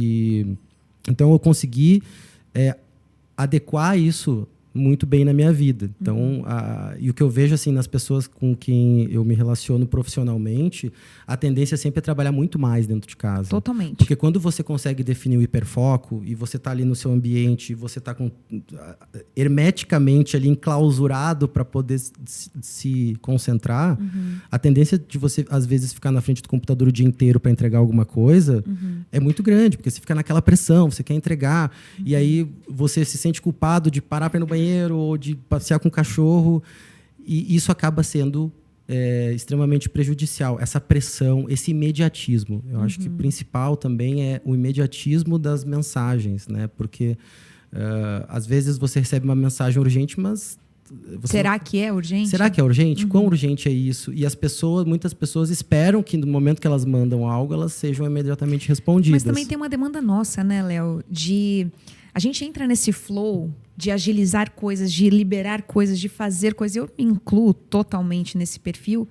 Então, eu consegui adequar isso muito bem na minha vida. Então, e o que eu vejo assim nas pessoas com quem eu me relaciono profissionalmente, a tendência sempre é trabalhar muito mais dentro de casa. Totalmente. Porque quando você consegue definir o hiperfoco e você está ali no seu ambiente, você está hermeticamente ali enclausurado para poder se concentrar, a tendência de você, às vezes, ficar na frente do computador o dia inteiro para entregar alguma coisa é muito grande, porque você fica naquela pressão, você quer entregar, e aí você se sente culpado de parar para ir no banheiro ou de passear com o cachorro, e isso acaba sendo extremamente prejudicial. Essa pressão, esse imediatismo. Eu acho que o principal também é o imediatismo das mensagens, né? Porque às vezes você recebe uma mensagem urgente, mas será que é urgente? Será que é urgente? Quão urgente é isso? E muitas pessoas esperam que no momento que elas mandam algo, elas sejam imediatamente respondidas. Mas também tem uma demanda nossa, né, Léo? A gente entra nesse flow de agilizar coisas, de liberar coisas, de fazer coisas. Eu me incluo totalmente nesse perfil,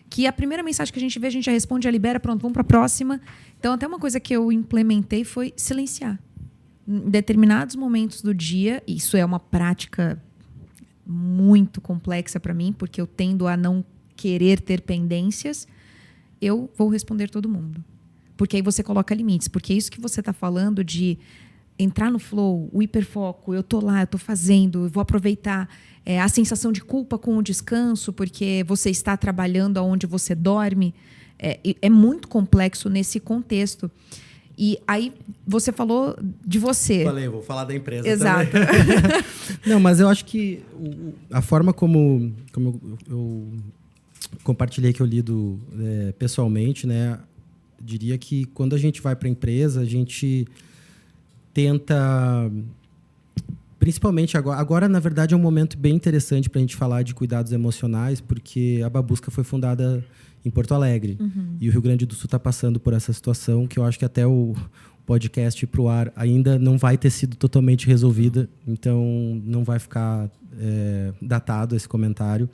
que a primeira mensagem que a gente vê, a gente já responde, já libera, pronto, vamos para a próxima. Então, até uma coisa que eu implementei foi silenciar. Em determinados momentos do dia, isso é uma prática muito complexa para mim, porque eu tendo a não querer ter pendências, eu vou responder todo mundo. Porque aí você coloca limites. Porque isso que você está falando de entrar no flow, o hiperfoco, eu tô lá, eu tô fazendo, eu vou aproveitar a sensação de culpa com o descanso, porque você está trabalhando onde você dorme, é muito complexo nesse contexto. E aí você falou de você. Vou falar da empresa. Exato. Também. Não, mas eu acho que a forma como eu compartilhei que eu lido pessoalmente, né, diria que quando a gente vai para a empresa, a gente tenta, principalmente agora, na verdade, é um momento bem interessante para a gente falar de cuidados emocionais, porque a Babusca foi fundada em Porto Alegre. E o Rio Grande do Sul está passando por essa situação que eu acho que até o podcast para o ar ainda não vai ter sido totalmente resolvida, então não vai ficar datado esse comentário.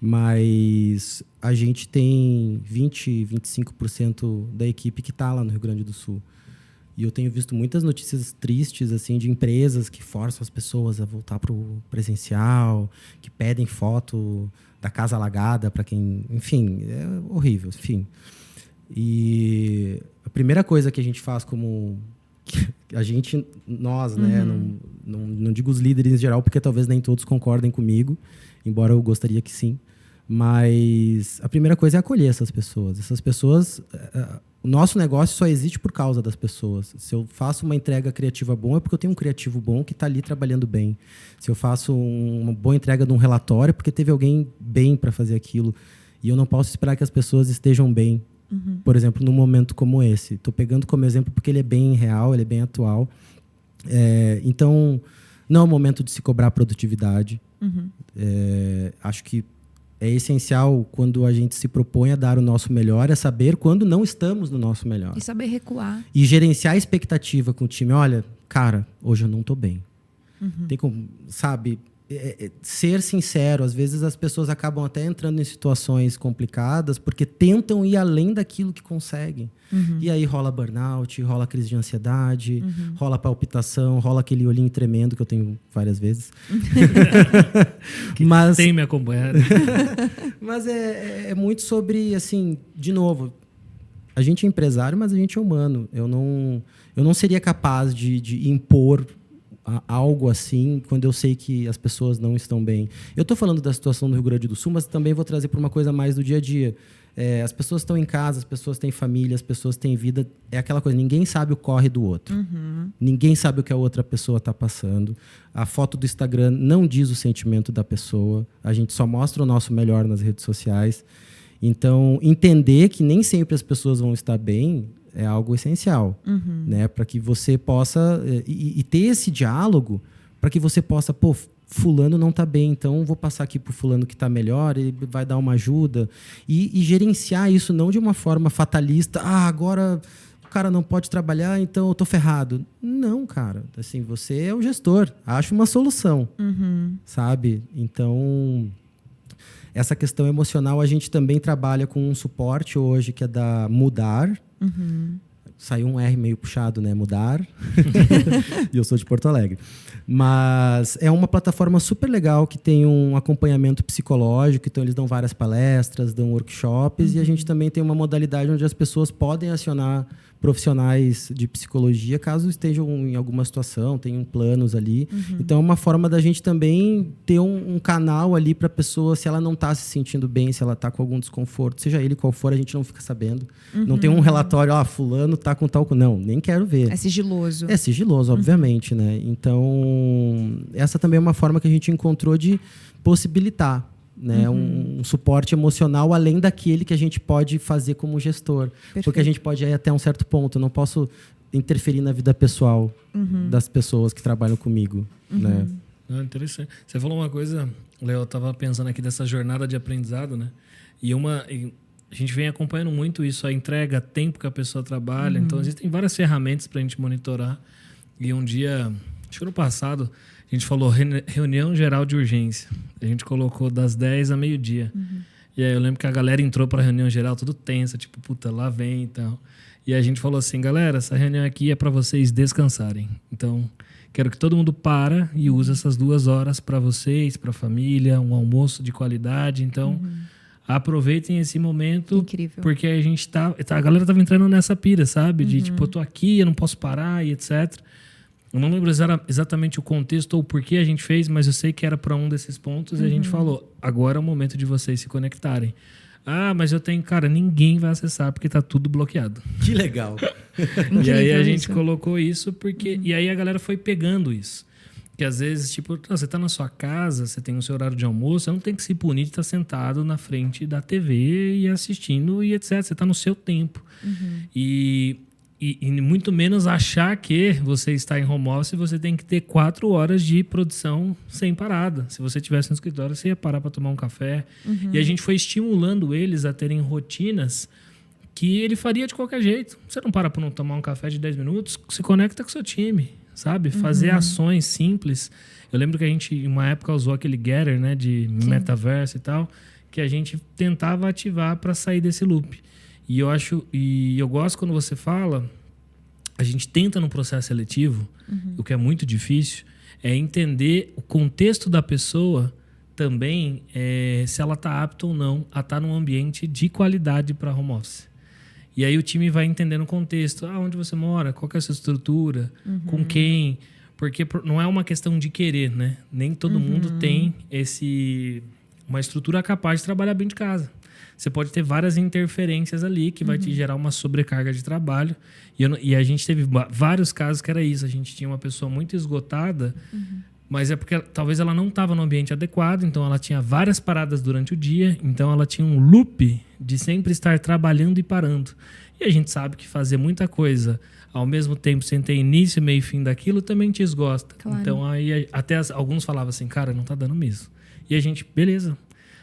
Mas a gente tem 25% da equipe que está lá no Rio Grande do Sul. E eu tenho visto muitas notícias tristes assim, de empresas que forçam as pessoas a voltar para o presencial, que pedem foto da casa alagada para quem... Enfim, é horrível. Enfim. E a primeira coisa que a gente faz como... Nós, né? Não digo os líderes em geral, porque talvez nem todos concordem comigo, embora eu gostaria que sim. Mas a primeira coisa é acolher essas pessoas. Essas pessoas... O nosso negócio só existe por causa das pessoas. Se eu faço uma entrega criativa boa, é porque eu tenho um criativo bom que está ali trabalhando bem. Se eu faço uma boa entrega de um relatório, é porque teve alguém bem para fazer aquilo. E eu não posso esperar que as pessoas estejam bem. Por exemplo, num momento como esse. Estou pegando como exemplo porque ele é bem real, ele é bem atual. Então, não é o momento de se cobrar produtividade. Acho que é essencial, quando a gente se propõe a dar o nosso melhor, é saber quando não estamos no nosso melhor. E saber recuar. E gerenciar a expectativa com o time. Olha, cara, hoje eu não estou bem. Tem como, sabe, ser sincero. Às vezes as pessoas acabam até entrando em situações complicadas porque tentam ir além daquilo que conseguem. E aí rola burnout, rola crise de ansiedade, rola palpitação, rola aquele olhinho tremendo que eu tenho várias vezes. Mas tem me acompanhado. Mas é muito sobre, assim, de novo, a gente é empresário, mas a gente é humano. Eu não seria capaz de impor algo assim quando eu sei que as pessoas não estão bem. Eu estou falando da situação do Rio Grande do Sul, mas também vou trazer para uma coisa mais do dia a dia. As pessoas estão em casa, as pessoas têm família, as pessoas têm vida. É aquela coisa, ninguém sabe o corre do outro. Ninguém sabe o que a outra pessoa está passando. A foto do Instagram não diz o sentimento da pessoa. A gente só mostra o nosso melhor nas redes sociais. Então, entender que nem sempre as pessoas vão estar bem é algo essencial, né? Para que você possa... E ter esse diálogo para que você possa... fulano não está bem, então vou passar aqui para o fulano que está melhor, ele vai dar uma ajuda. E gerenciar isso não de uma forma fatalista. Agora o cara não pode trabalhar, então eu estou ferrado. Não, cara. Assim, você é o gestor. Acha uma solução, sabe? Então... Essa questão emocional, a gente também trabalha com um suporte hoje que é da Mudar. Saiu um R meio puxado, né? Mudar. E eu sou de Porto Alegre. Mas é uma plataforma super legal que tem um acompanhamento psicológico. Então, eles dão várias palestras, dão workshops. E a gente também tem uma modalidade onde as pessoas podem acionar profissionais de psicologia caso estejam em alguma situação, tenham planos ali. Então, é uma forma da gente também ter um canal ali para a pessoa, se ela não está se sentindo bem, se ela está com algum desconforto, seja ele qual for, a gente não fica sabendo. Não tem um relatório, fulano está com tal... Não, nem quero ver. É sigiloso. É sigiloso, obviamente, né? Então, essa também é uma forma que a gente encontrou de possibilitar, né? Um suporte emocional além daquele que a gente pode fazer como gestor. Perfeito. Porque a gente pode ir até um certo ponto. Eu não posso interferir na vida pessoal das pessoas que trabalham comigo. Né? Interessante. Você falou uma coisa, Léo, eu estava pensando aqui dessa jornada de aprendizado, né? E a gente vem acompanhando muito isso, a entrega, tempo que a pessoa trabalha. Então, existem várias ferramentas para a gente monitorar. E um dia, acho que no passado, a gente falou reunião geral de urgência. A gente colocou das 10 a meio-dia. E aí eu lembro que a galera entrou para a reunião geral tudo tensa, tipo, puta, lá vem e tal. E a gente falou assim, galera, essa reunião aqui é para vocês descansarem. Então, quero que todo mundo para e use essas 2 horas para vocês, para a família, um almoço de qualidade. Então, aproveitem esse momento. Incrível. Porque a gente a galera tava entrando nessa pira, sabe? De tipo, eu tô aqui, eu não posso parar e etc. Eu não lembro exatamente o contexto ou o porquê a gente fez, mas eu sei que era para um desses pontos e a gente falou, agora é o momento de vocês se conectarem. Mas eu tenho... Cara, ninguém vai acessar porque tá tudo bloqueado. Que legal. E aí a gente colocou isso porque... E aí a galera foi pegando isso. Que às vezes, tipo, você tá na sua casa, você tem o seu horário de almoço, você não tem que se punir de estar sentado na frente da TV e assistindo e etc. Você tá no seu tempo. E muito menos achar que você está em home office, você tem que ter 4 horas de produção sem parada. Se você estivesse no escritório, você ia parar para tomar um café. E a gente foi estimulando eles a terem rotinas que ele faria de qualquer jeito. Você não para não tomar um café de 10 minutos, se conecta com o seu time, sabe? Fazer ações simples. Eu lembro que a gente, em uma época, usou aquele Gather, né, de metaverso e tal, que a gente tentava ativar para sair desse loop. E eu gosto quando você fala, a gente tenta no processo seletivo, o que é muito difícil, é entender o contexto da pessoa também, se ela está apta ou não a estar num ambiente de qualidade para home office. E aí o time vai entendendo o contexto, onde você mora, qual que é a sua estrutura, com quem, porque não é uma questão de querer, né? Nem todo mundo tem uma estrutura capaz de trabalhar bem de casa. Você pode ter várias interferências ali que vai te gerar uma sobrecarga de trabalho. E a gente teve vários casos que era isso. A gente tinha uma pessoa muito esgotada, mas é porque talvez ela não estava no ambiente adequado, então ela tinha várias paradas durante o dia, então ela tinha um loop de sempre estar trabalhando e parando. E a gente sabe que fazer muita coisa ao mesmo tempo sem ter início, meio e fim daquilo também te esgosta. Claro. Então aí até alguns falavam assim, cara, não tá dando mesmo. E a gente, beleza.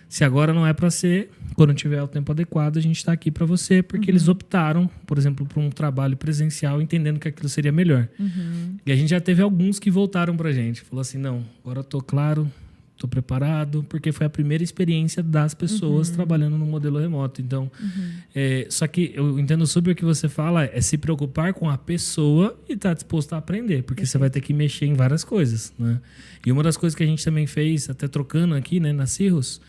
Se agora não é para ser, quando tiver o tempo adequado, a gente está aqui para você, porque eles optaram, por exemplo, por um trabalho presencial, entendendo que aquilo seria melhor. E a gente já teve alguns que voltaram para a gente. Falou assim, não, agora eu tô claro, tô preparado, porque foi a primeira experiência das pessoas trabalhando no modelo remoto. Então, só que eu entendo sobre o que você fala, é se preocupar com a pessoa e estar disposto a aprender, porque você vai ter que mexer em várias coisas, né? E uma das coisas que a gente também fez, até trocando aqui, né, na Cirrus,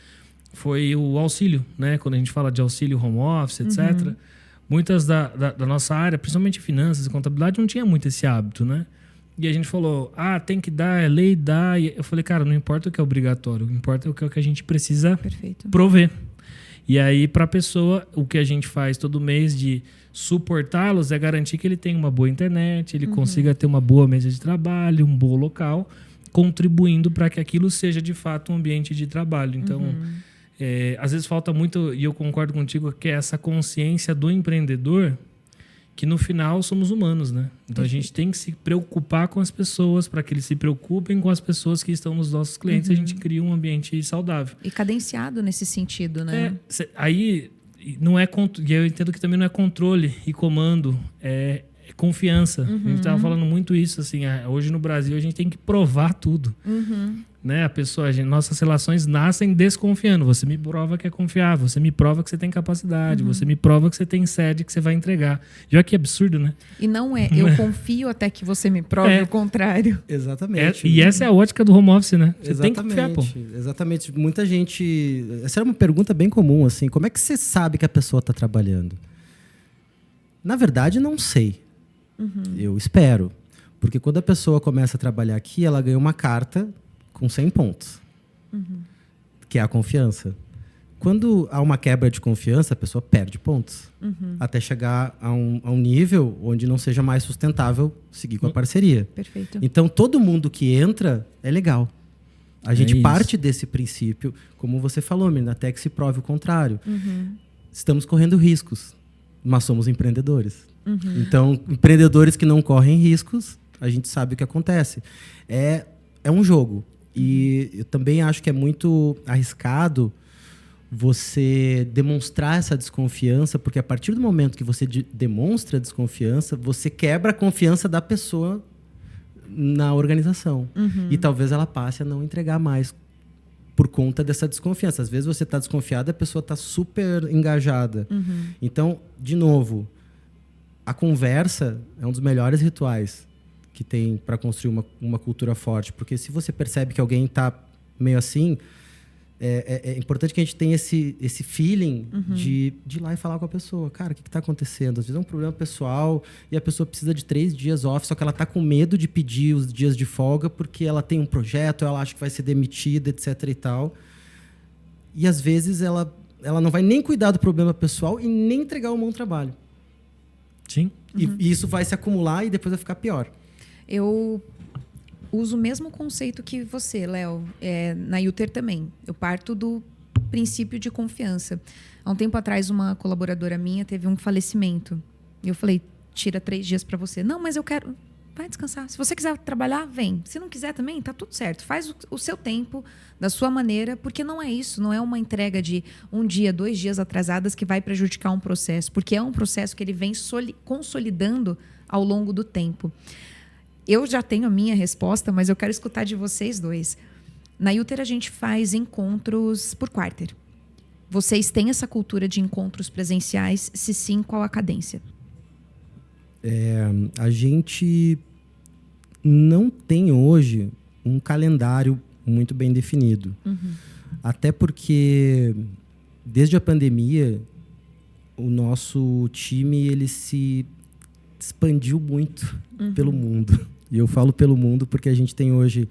foi o auxílio, né? Quando a gente fala de auxílio home office, etc. Muitas da nossa área, principalmente finanças e contabilidade, não tinha muito esse hábito, né? E a gente falou, tem que dar, é lei, dá. E eu falei, cara, não importa o que é obrigatório, o que importa é o que a gente precisa prover. E aí, para a pessoa, o que a gente faz todo mês de suportá-los é garantir que ele tenha uma boa internet, ele consiga ter uma boa mesa de trabalho, um bom local, contribuindo para que aquilo seja, de fato, um ambiente de trabalho. Então, às vezes falta muito, e eu concordo contigo, que é essa consciência do empreendedor, que no final somos humanos, né? Então a gente tem que se preocupar com as pessoas para que eles se preocupem com as pessoas que estão nos nossos clientes e a gente cria um ambiente saudável. E cadenciado nesse sentido, né? Aí não é, e eu entendo que também não é controle e comando, é confiança. A gente estava falando muito isso, assim, hoje no Brasil a gente tem que provar tudo. Né? A pessoa, nossas relações nascem desconfiando. Você me prova que é confiável, você me prova que você tem capacidade, você me prova que você tem sede, que você vai entregar. Já que absurdo, né? E não é, eu confio até que você me prove o contrário. Exatamente. E essa é a ótica do home office, né? Você tem que confiar, pô. Exatamente. Muita gente... Essa era uma pergunta bem comum, assim. Como é que você sabe que a pessoa está trabalhando? Na verdade, não sei. Eu espero. Porque quando a pessoa começa a trabalhar aqui, ela ganha uma carta com 100 pontos, que é a confiança. Quando há uma quebra de confiança, a pessoa perde pontos, até chegar a um nível onde não seja mais sustentável seguir com a parceria. Perfeito. Então, todo mundo que entra é legal. A gente parte desse princípio, como você falou, menina, até que se prove o contrário. Estamos correndo riscos, mas somos empreendedores. Então, empreendedores que não correm riscos, a gente sabe o que acontece. É um jogo. E eu também acho que é muito arriscado você demonstrar essa desconfiança, porque a partir do momento que você demonstra desconfiança, você quebra a confiança da pessoa na organização. E talvez ela passe a não entregar mais por conta dessa desconfiança. Às vezes você está desconfiado, a pessoa está super engajada. Então, de novo, a conversa é um dos melhores rituais que tem para construir uma cultura forte. Porque se você percebe que alguém está meio assim, é importante que a gente tenha esse feeling de ir lá e falar com a pessoa. Cara, o que está acontecendo? Às vezes é um problema pessoal e a pessoa precisa de 3 dias off, só que ela está com medo de pedir os dias de folga porque ela tem um projeto, ela acha que vai ser demitida, etc. e tal. E às vezes ela não vai nem cuidar do problema pessoal e nem entregar um bom trabalho. Sim. E isso vai se acumular e depois vai ficar pior. Eu uso o mesmo conceito que você, Léo, na Yuter também. Eu parto do princípio de confiança. Há um tempo atrás, uma colaboradora minha teve um falecimento. E eu falei, tira 3 dias para você. Não, mas eu quero... Vai descansar. Se você quiser trabalhar, vem. Se não quiser também, tá tudo certo. Faz o seu tempo, da sua maneira, porque não é isso. Não é uma entrega de 1 dia, 2 dias atrasadas que vai prejudicar um processo. Porque é um processo que ele vem consolidando ao longo do tempo. Eu já tenho a minha resposta, mas eu quero escutar de vocês dois. Na Yuter, a gente faz encontros por quarter. Vocês têm essa cultura de encontros presenciais? Se sim, qual a cadência? A gente não tem hoje um calendário muito bem definido. Até porque, desde a pandemia, o nosso time ele se expandiu muito pelo mundo. E eu falo pelo mundo porque a gente tem hoje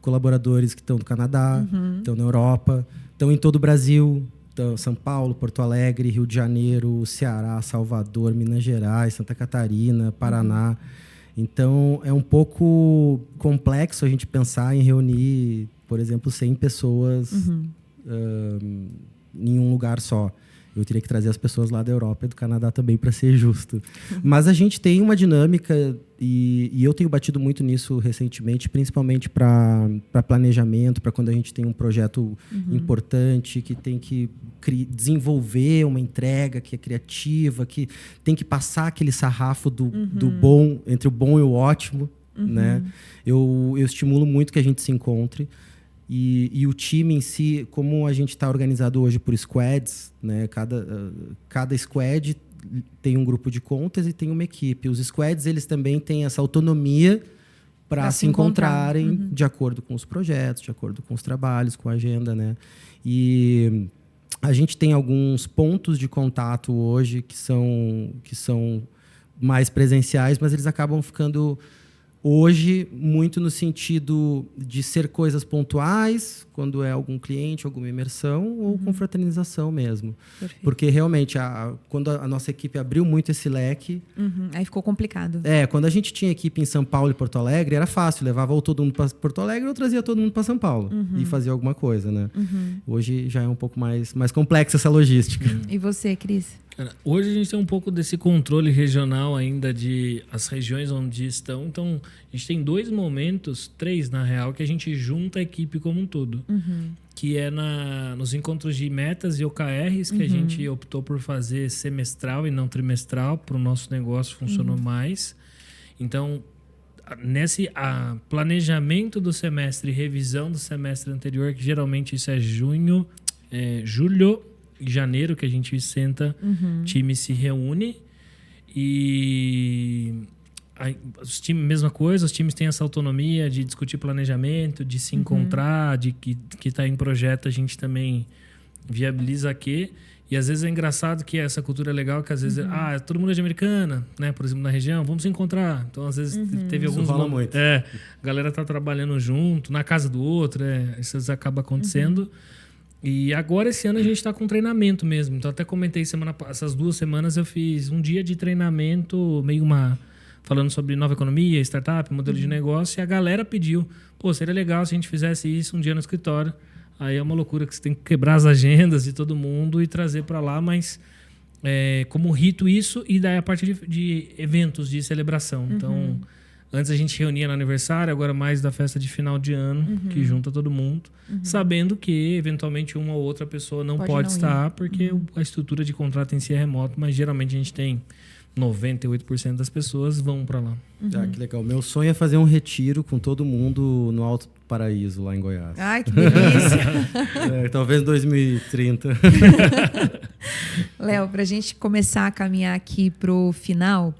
colaboradores que estão no Canadá, estão na Europa, estão em todo o Brasil, então, São Paulo, Porto Alegre, Rio de Janeiro, Ceará, Salvador, Minas Gerais, Santa Catarina, Paraná. Então, é um pouco complexo a gente pensar em reunir, por exemplo, 100 pessoas em um lugar só. Eu teria que trazer as pessoas lá da Europa e do Canadá também para ser justo. Mas a gente tem uma dinâmica, e eu tenho batido muito nisso recentemente, principalmente para planejamento, para quando a gente tem um projeto importante, que tem que desenvolver uma entrega que é criativa, que tem que passar aquele sarrafo do bom, entre o bom e o ótimo. Né? Eu estimulo muito que a gente se encontre. E o time em si, como a gente está organizado hoje por squads, né? Cada squad tem um grupo de contas e tem uma equipe. Os squads, eles também têm essa autonomia para se encontrarem de acordo com os projetos, de acordo com os trabalhos, com a agenda, né? E a gente tem alguns pontos de contato hoje que são mais presenciais, mas eles acabam ficando hoje muito no sentido de ser coisas pontuais, quando é algum cliente, alguma imersão, ou confraternização mesmo. Perfeito. Porque realmente, quando a nossa equipe abriu muito esse leque... Aí ficou complicado. Quando a gente tinha equipe em São Paulo e Porto Alegre, era fácil. Levava ou todo mundo para Porto Alegre ou trazia todo mundo para São Paulo. E fazia alguma coisa, né? Hoje já é um pouco mais complexa essa logística. E você, Cris? Hoje a gente tem um pouco desse controle regional ainda de as regiões onde estão. Então, a gente tem 2 momentos, 3 na real, que a gente junta a equipe como um todo. Que é nos encontros de metas e OKRs, que a gente optou por fazer semestral e não trimestral, para o nosso negócio funcionou mais. Então, nesse planejamento do semestre e revisão do semestre anterior, que geralmente isso é julho e janeiro, que a gente senta, time se reúne e os times, mesma coisa, os times têm essa autonomia de discutir planejamento, de se encontrar, de que está em projeto, a gente também viabiliza aqui. E às vezes é engraçado que essa cultura é legal, que às vezes todo mundo é de Americana, né? Por exemplo, na região, vamos se encontrar. Então, às vezes teve alguns... Isso rola muito. A galera tá trabalhando junto, na casa do outro, isso acaba acontecendo. E agora, esse ano, a gente está com treinamento mesmo. Então, até comentei essas 2 semanas, eu fiz um dia de treinamento, falando sobre nova economia, startup, modelo de negócio, e a galera pediu, seria legal se a gente fizesse isso um dia no escritório. Aí é uma loucura que você tem que quebrar as agendas de todo mundo e trazer para lá, mas como rito isso, e daí a partir de eventos de celebração. Então, antes a gente reunia no aniversário, agora mais da festa de final de ano, que junta todo mundo, sabendo que, eventualmente, uma ou outra pessoa não pode estar, porque a estrutura de contrato em si é remoto, mas geralmente a gente tem 98% das pessoas vão para lá. Que legal. Meu sonho é fazer um retiro com todo mundo no Alto Paraíso, lá em Goiás. Ai, que delícia! Talvez 2030. Léo, para a gente começar a caminhar aqui pro final,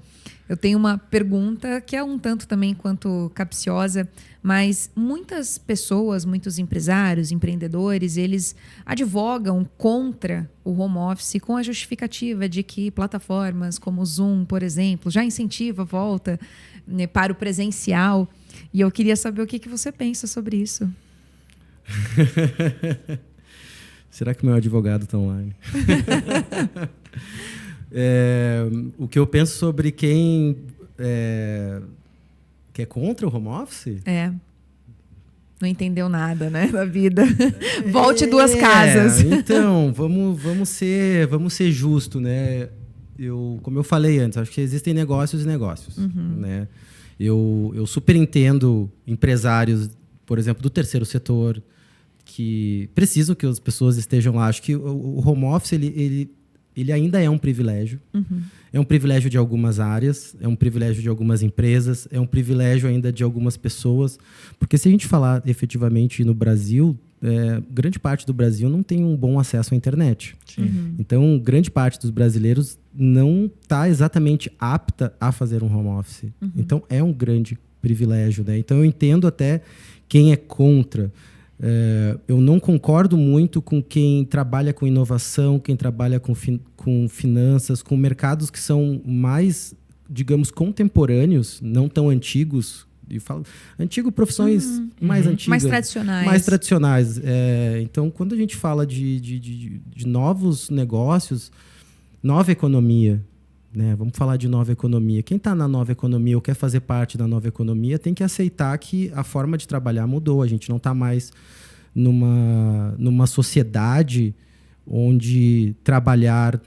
eu tenho uma pergunta que é um tanto também quanto capciosa, mas muitas pessoas, muitos empresários, empreendedores, eles advogam contra o home office com a justificativa de que plataformas como o Zoom, por exemplo, já incentiva a volta, né, para o presencial. E eu queria saber o que você pensa sobre isso. Será que meu advogado está online? O que eu penso sobre quem que é contra o home office? Não entendeu nada, né, da vida. Volte 2 casas. Então, vamos ser justos, né? Como eu falei antes, acho que existem negócios e negócios, né? Eu super entendo empresários, por exemplo, do terceiro setor, que precisam que as pessoas estejam lá. Acho que o home office, ele ainda é um privilégio. É um privilégio de algumas áreas, é um privilégio de algumas empresas, é um privilégio ainda de algumas pessoas. Porque se a gente falar efetivamente no Brasil, grande parte do Brasil não tem um bom acesso à internet. Então, grande parte dos brasileiros não está exatamente apta a fazer um home office. Então, é um grande privilégio, né? Então, eu entendo até quem é contra. Eu não concordo muito com quem trabalha com inovação, quem trabalha com finanças, com mercados que são mais, digamos, contemporâneos, não tão antigos, E falo antigo, profissões mais antigas. Mais tradicionais. Mais tradicionais. Então, quando a gente fala de novos negócios, nova economia, né? Vamos falar de nova economia. Quem está na nova economia ou quer fazer parte da nova economia tem que aceitar que a forma de trabalhar mudou. A gente não está mais numa sociedade onde trabalhar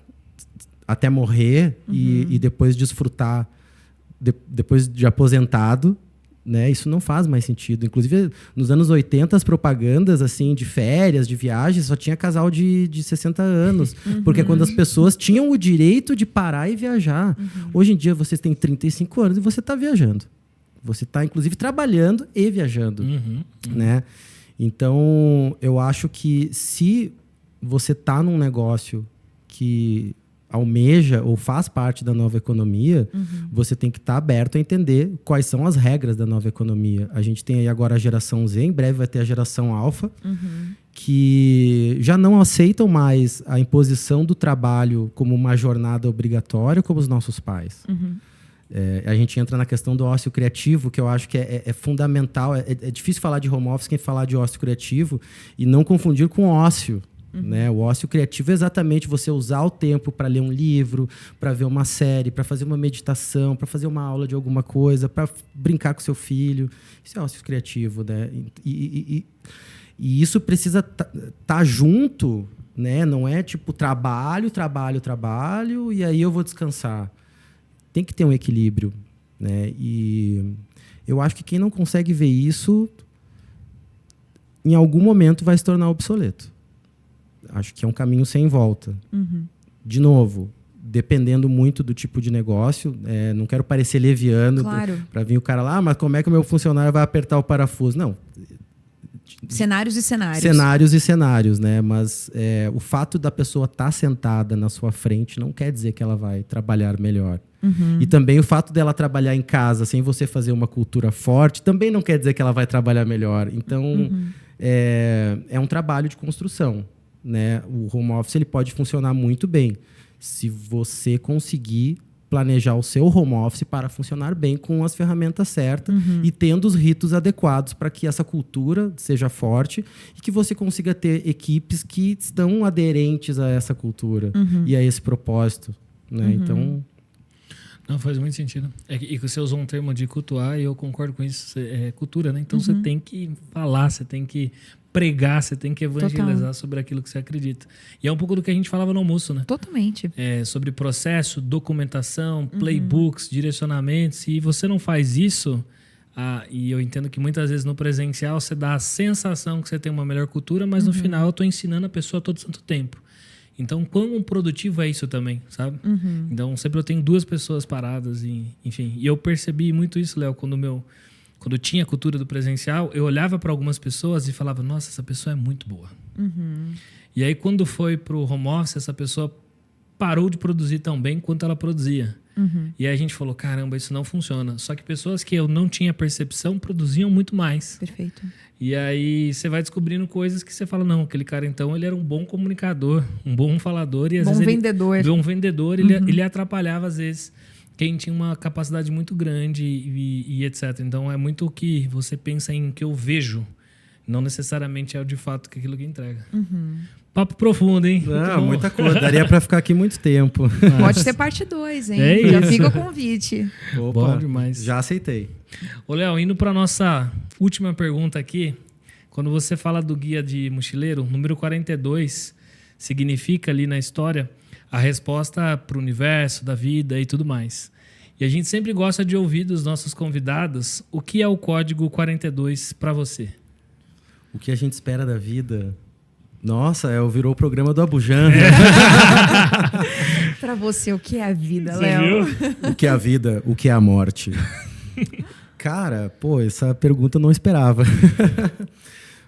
até morrer e depois desfrutar, depois de aposentado, né? Isso não faz mais sentido. Inclusive, nos anos 80, as propagandas assim, de férias, de viagens, só tinha casal de 60 anos. Porque é quando as pessoas tinham o direito de parar e viajar. Hoje em dia, você tem 35 anos e você está viajando. Você está, inclusive, trabalhando e viajando. Né? Então, eu acho que se você está num negócio que almeja ou faz parte da nova economia, você tem que estar aberto a entender quais são as regras da nova economia. A gente tem aí agora a geração Z, em breve vai ter a geração Alpha, que já não aceitam mais a imposição do trabalho como uma jornada obrigatória, como os nossos pais. A gente entra na questão do ócio criativo, que eu acho que é fundamental. É difícil falar de home office sem falar de ócio criativo e não confundir com ócio. Né? O ócio criativo é exatamente você usar o tempo para ler um livro, para ver uma série, para fazer uma meditação, para fazer uma aula de alguma coisa, para brincar com seu filho. Isso é ócio criativo, né? E isso precisa tá junto, né? Não é tipo trabalho e aí eu vou descansar. Tem que ter um equilíbrio, né? E eu acho que quem não consegue ver isso, em algum momento vai se tornar obsoleto. Acho que é um caminho sem volta. De novo, dependendo muito do tipo de negócio, não quero parecer leviano para vir o cara lá, mas como é que o meu funcionário vai apertar o parafuso? Não. Cenários e cenários. Cenários e cenários, né? Mas o fato da pessoa estar sentada na sua frente não quer dizer que ela vai trabalhar melhor. E também o fato dela trabalhar em casa sem você fazer uma cultura forte também não quer dizer que ela vai trabalhar melhor. Então, é um trabalho de construção. Né? O home office ele pode funcionar muito bem se você conseguir planejar o seu home office para funcionar bem com as ferramentas certas e tendo os ritos adequados para que essa cultura seja forte e que você consiga ter equipes que estão aderentes a essa cultura e a esse propósito. Né? Então... Não, faz muito sentido. E você usou um termo de cultuar e eu concordo com isso. É cultura, né? Então você tem que falar, você tem que pregar, você tem que evangelizar sobre aquilo que você acredita. E é um pouco do que a gente falava no almoço, né? Totalmente. Sobre processo, documentação, playbooks, direcionamentos. E você não faz isso, e eu entendo que muitas vezes no presencial você dá a sensação que você tem uma melhor cultura, mas no final eu estou ensinando a pessoa todo santo tempo. Então, quão produtivo é isso também, sabe? Então, sempre eu tenho 2 pessoas paradas, enfim. E eu percebi muito isso, Léo, quando eu tinha a cultura do presencial, eu olhava para algumas pessoas e falava, nossa, essa pessoa é muito boa. E aí, quando foi pro home office, essa pessoa parou de produzir tão bem quanto ela produzia. E aí a gente falou, caramba, isso não funciona. Só que pessoas que eu não tinha percepção produziam muito mais. Perfeito. E aí você vai descobrindo coisas que você fala, não, aquele cara então ele era um bom comunicador, um bom falador. E às vezes bom vendedor, ele atrapalhava às vezes quem tinha uma capacidade muito grande e etc. Então é muito o que você pensa em que eu vejo, não necessariamente é o de fato que aquilo que entrega. Papo profundo, hein? Não, muita coisa. Daria para ficar aqui muito tempo. Pode ter parte 2, hein? É Já isso. fica o convite. Opa, bom demais. Já aceitei. Ô, Léo, indo para nossa última pergunta aqui. Quando você fala do guia de mochileiro, número 42 significa ali na história a resposta para o universo, da vida e tudo mais. E a gente sempre gosta de ouvir dos nossos convidados o que é o código 42 para você. O que a gente espera da vida... Nossa, virou o programa do Abujan. Para você, o que é a vida, Você Léo? viu? O que é a vida? O que é a morte? Cara, essa pergunta eu não esperava.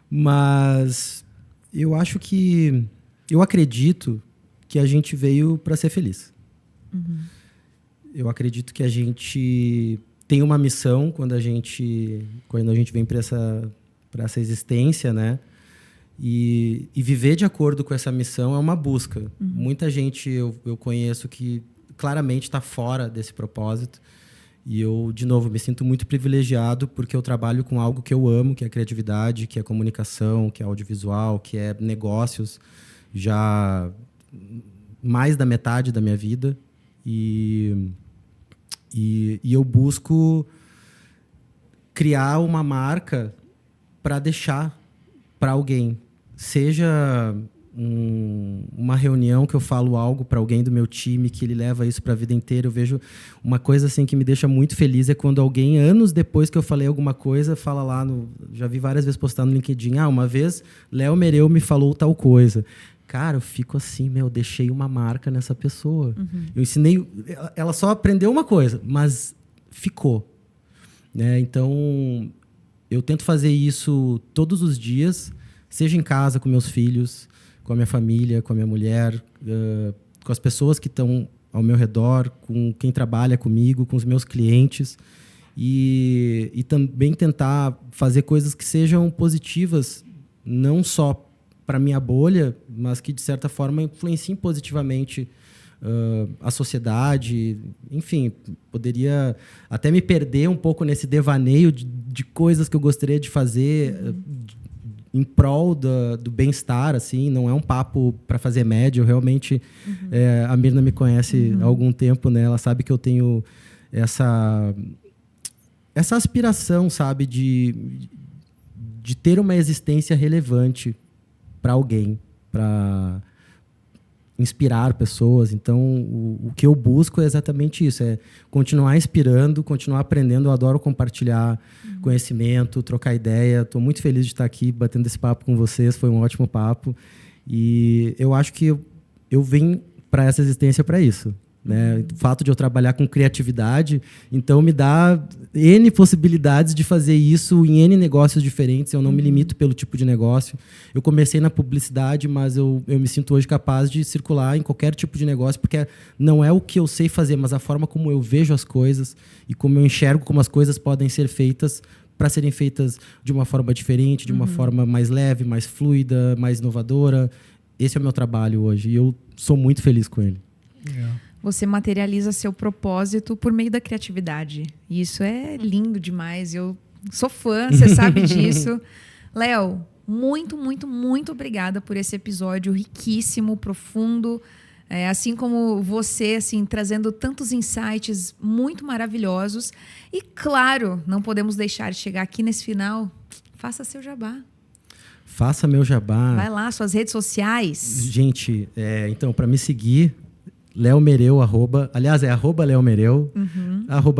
Mas eu acho que... Eu acredito que a gente veio para ser feliz. Eu acredito que a gente tem uma missão quando a gente vem para essa existência, né? E viver de acordo com essa missão é uma busca. Muita gente eu conheço que claramente está fora desse propósito. E eu, de novo, me sinto muito privilegiado porque eu trabalho com algo que eu amo, que é criatividade, que é comunicação, que é audiovisual, que é negócios, já mais da metade da minha vida. E eu busco criar uma marca para deixar para alguém. Seja uma reunião que eu falo algo para alguém do meu time, que ele leva isso para a vida inteira. Eu vejo uma coisa assim que me deixa muito feliz, é quando alguém, anos depois que eu falei alguma coisa, fala lá, já vi várias vezes postar no LinkedIn, uma vez Léo Mereu me falou tal coisa. Cara, eu fico assim, deixei uma marca nessa pessoa. Eu ensinei, ela só aprendeu uma coisa, mas ficou. Né? Então, eu tento fazer isso todos os dias, seja em casa com meus filhos, com a minha família, com a minha mulher, com as pessoas que estão ao meu redor, com quem trabalha comigo, com os meus clientes. E também tentar fazer coisas que sejam positivas, não só para a minha bolha, mas que, de certa forma, influenciem positivamente a sociedade. Enfim, poderia até me perder um pouco nesse devaneio de coisas que eu gostaria de fazer em prol do bem-estar, assim. Não é um papo para fazer média. Eu realmente... a Mirna me conhece há algum tempo, né? Ela sabe que eu tenho essa aspiração, sabe? De ter uma existência relevante para alguém, para inspirar pessoas. Então, o que eu busco é exatamente isso, é continuar inspirando, continuar aprendendo. Eu adoro compartilhar conhecimento, trocar ideia. Estou muito feliz de estar aqui batendo esse papo com vocês, foi um ótimo papo. E eu acho que eu vim para essa existência para isso. Né? O fato de eu trabalhar com criatividade, então me dá N possibilidades de fazer isso em N negócios diferentes. Eu não me limito pelo tipo de negócio. Eu comecei na publicidade, mas eu me sinto hoje capaz de circular em qualquer tipo de negócio, porque não é o que eu sei fazer, mas a forma como eu vejo as coisas e como eu enxergo como as coisas podem ser feitas para serem feitas de uma forma diferente, de uma forma mais leve, mais fluida, mais inovadora. Esse é o meu trabalho hoje e eu sou muito feliz com ele. Legal. Você materializa seu propósito por meio da criatividade. E isso é lindo demais. Eu sou fã, você sabe disso. Léo, muito, muito, muito obrigada por esse episódio riquíssimo, profundo. Assim como você, assim, trazendo tantos insights muito maravilhosos. E, claro, não podemos deixar de chegar aqui nesse final. Faça seu jabá. Faça meu jabá. Vai lá, suas redes sociais. Gente, então, para me seguir... Léo Mereu, aliás, é @Léo Mereu,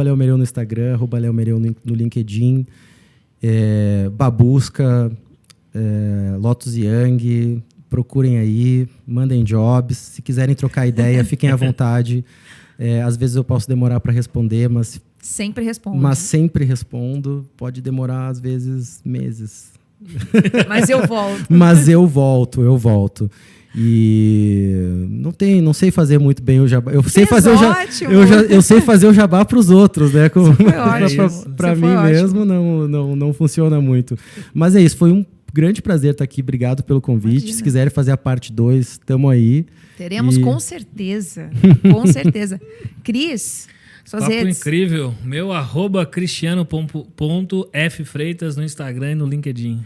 @Léo Mereu no Instagram, @Léo Mereu no LinkedIn, Babusca, Lotus Young, procurem aí, mandem jobs, se quiserem trocar ideia, fiquem à vontade. Às vezes eu posso demorar para responder, mas sempre respondo. Mas sempre respondo, pode demorar às vezes meses. Mas eu volto. Mas eu volto. E não sei fazer muito bem o jabá. Eu sei fazer eu sei fazer o jabá para os outros, né? Para mim mesmo não funciona muito. Mas é isso, foi um grande prazer estar aqui. Obrigado pelo convite. Imagina. Se quiserem fazer a parte 2, estamos aí. Teremos com certeza. Com certeza. Cris, suas Papo redes. Incrível. Meu @cristiano.ffreitas no Instagram e no LinkedIn.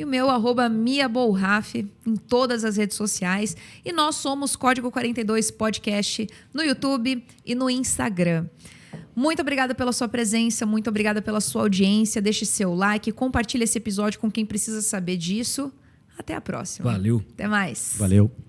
E o meu @MiaBourraf em todas as redes sociais. E nós somos Código 42 Podcast no YouTube e no Instagram. Muito obrigada pela sua presença, muito obrigada pela sua audiência. Deixe seu like, compartilhe esse episódio com quem precisa saber disso. Até a próxima. Valeu. Até mais. Valeu.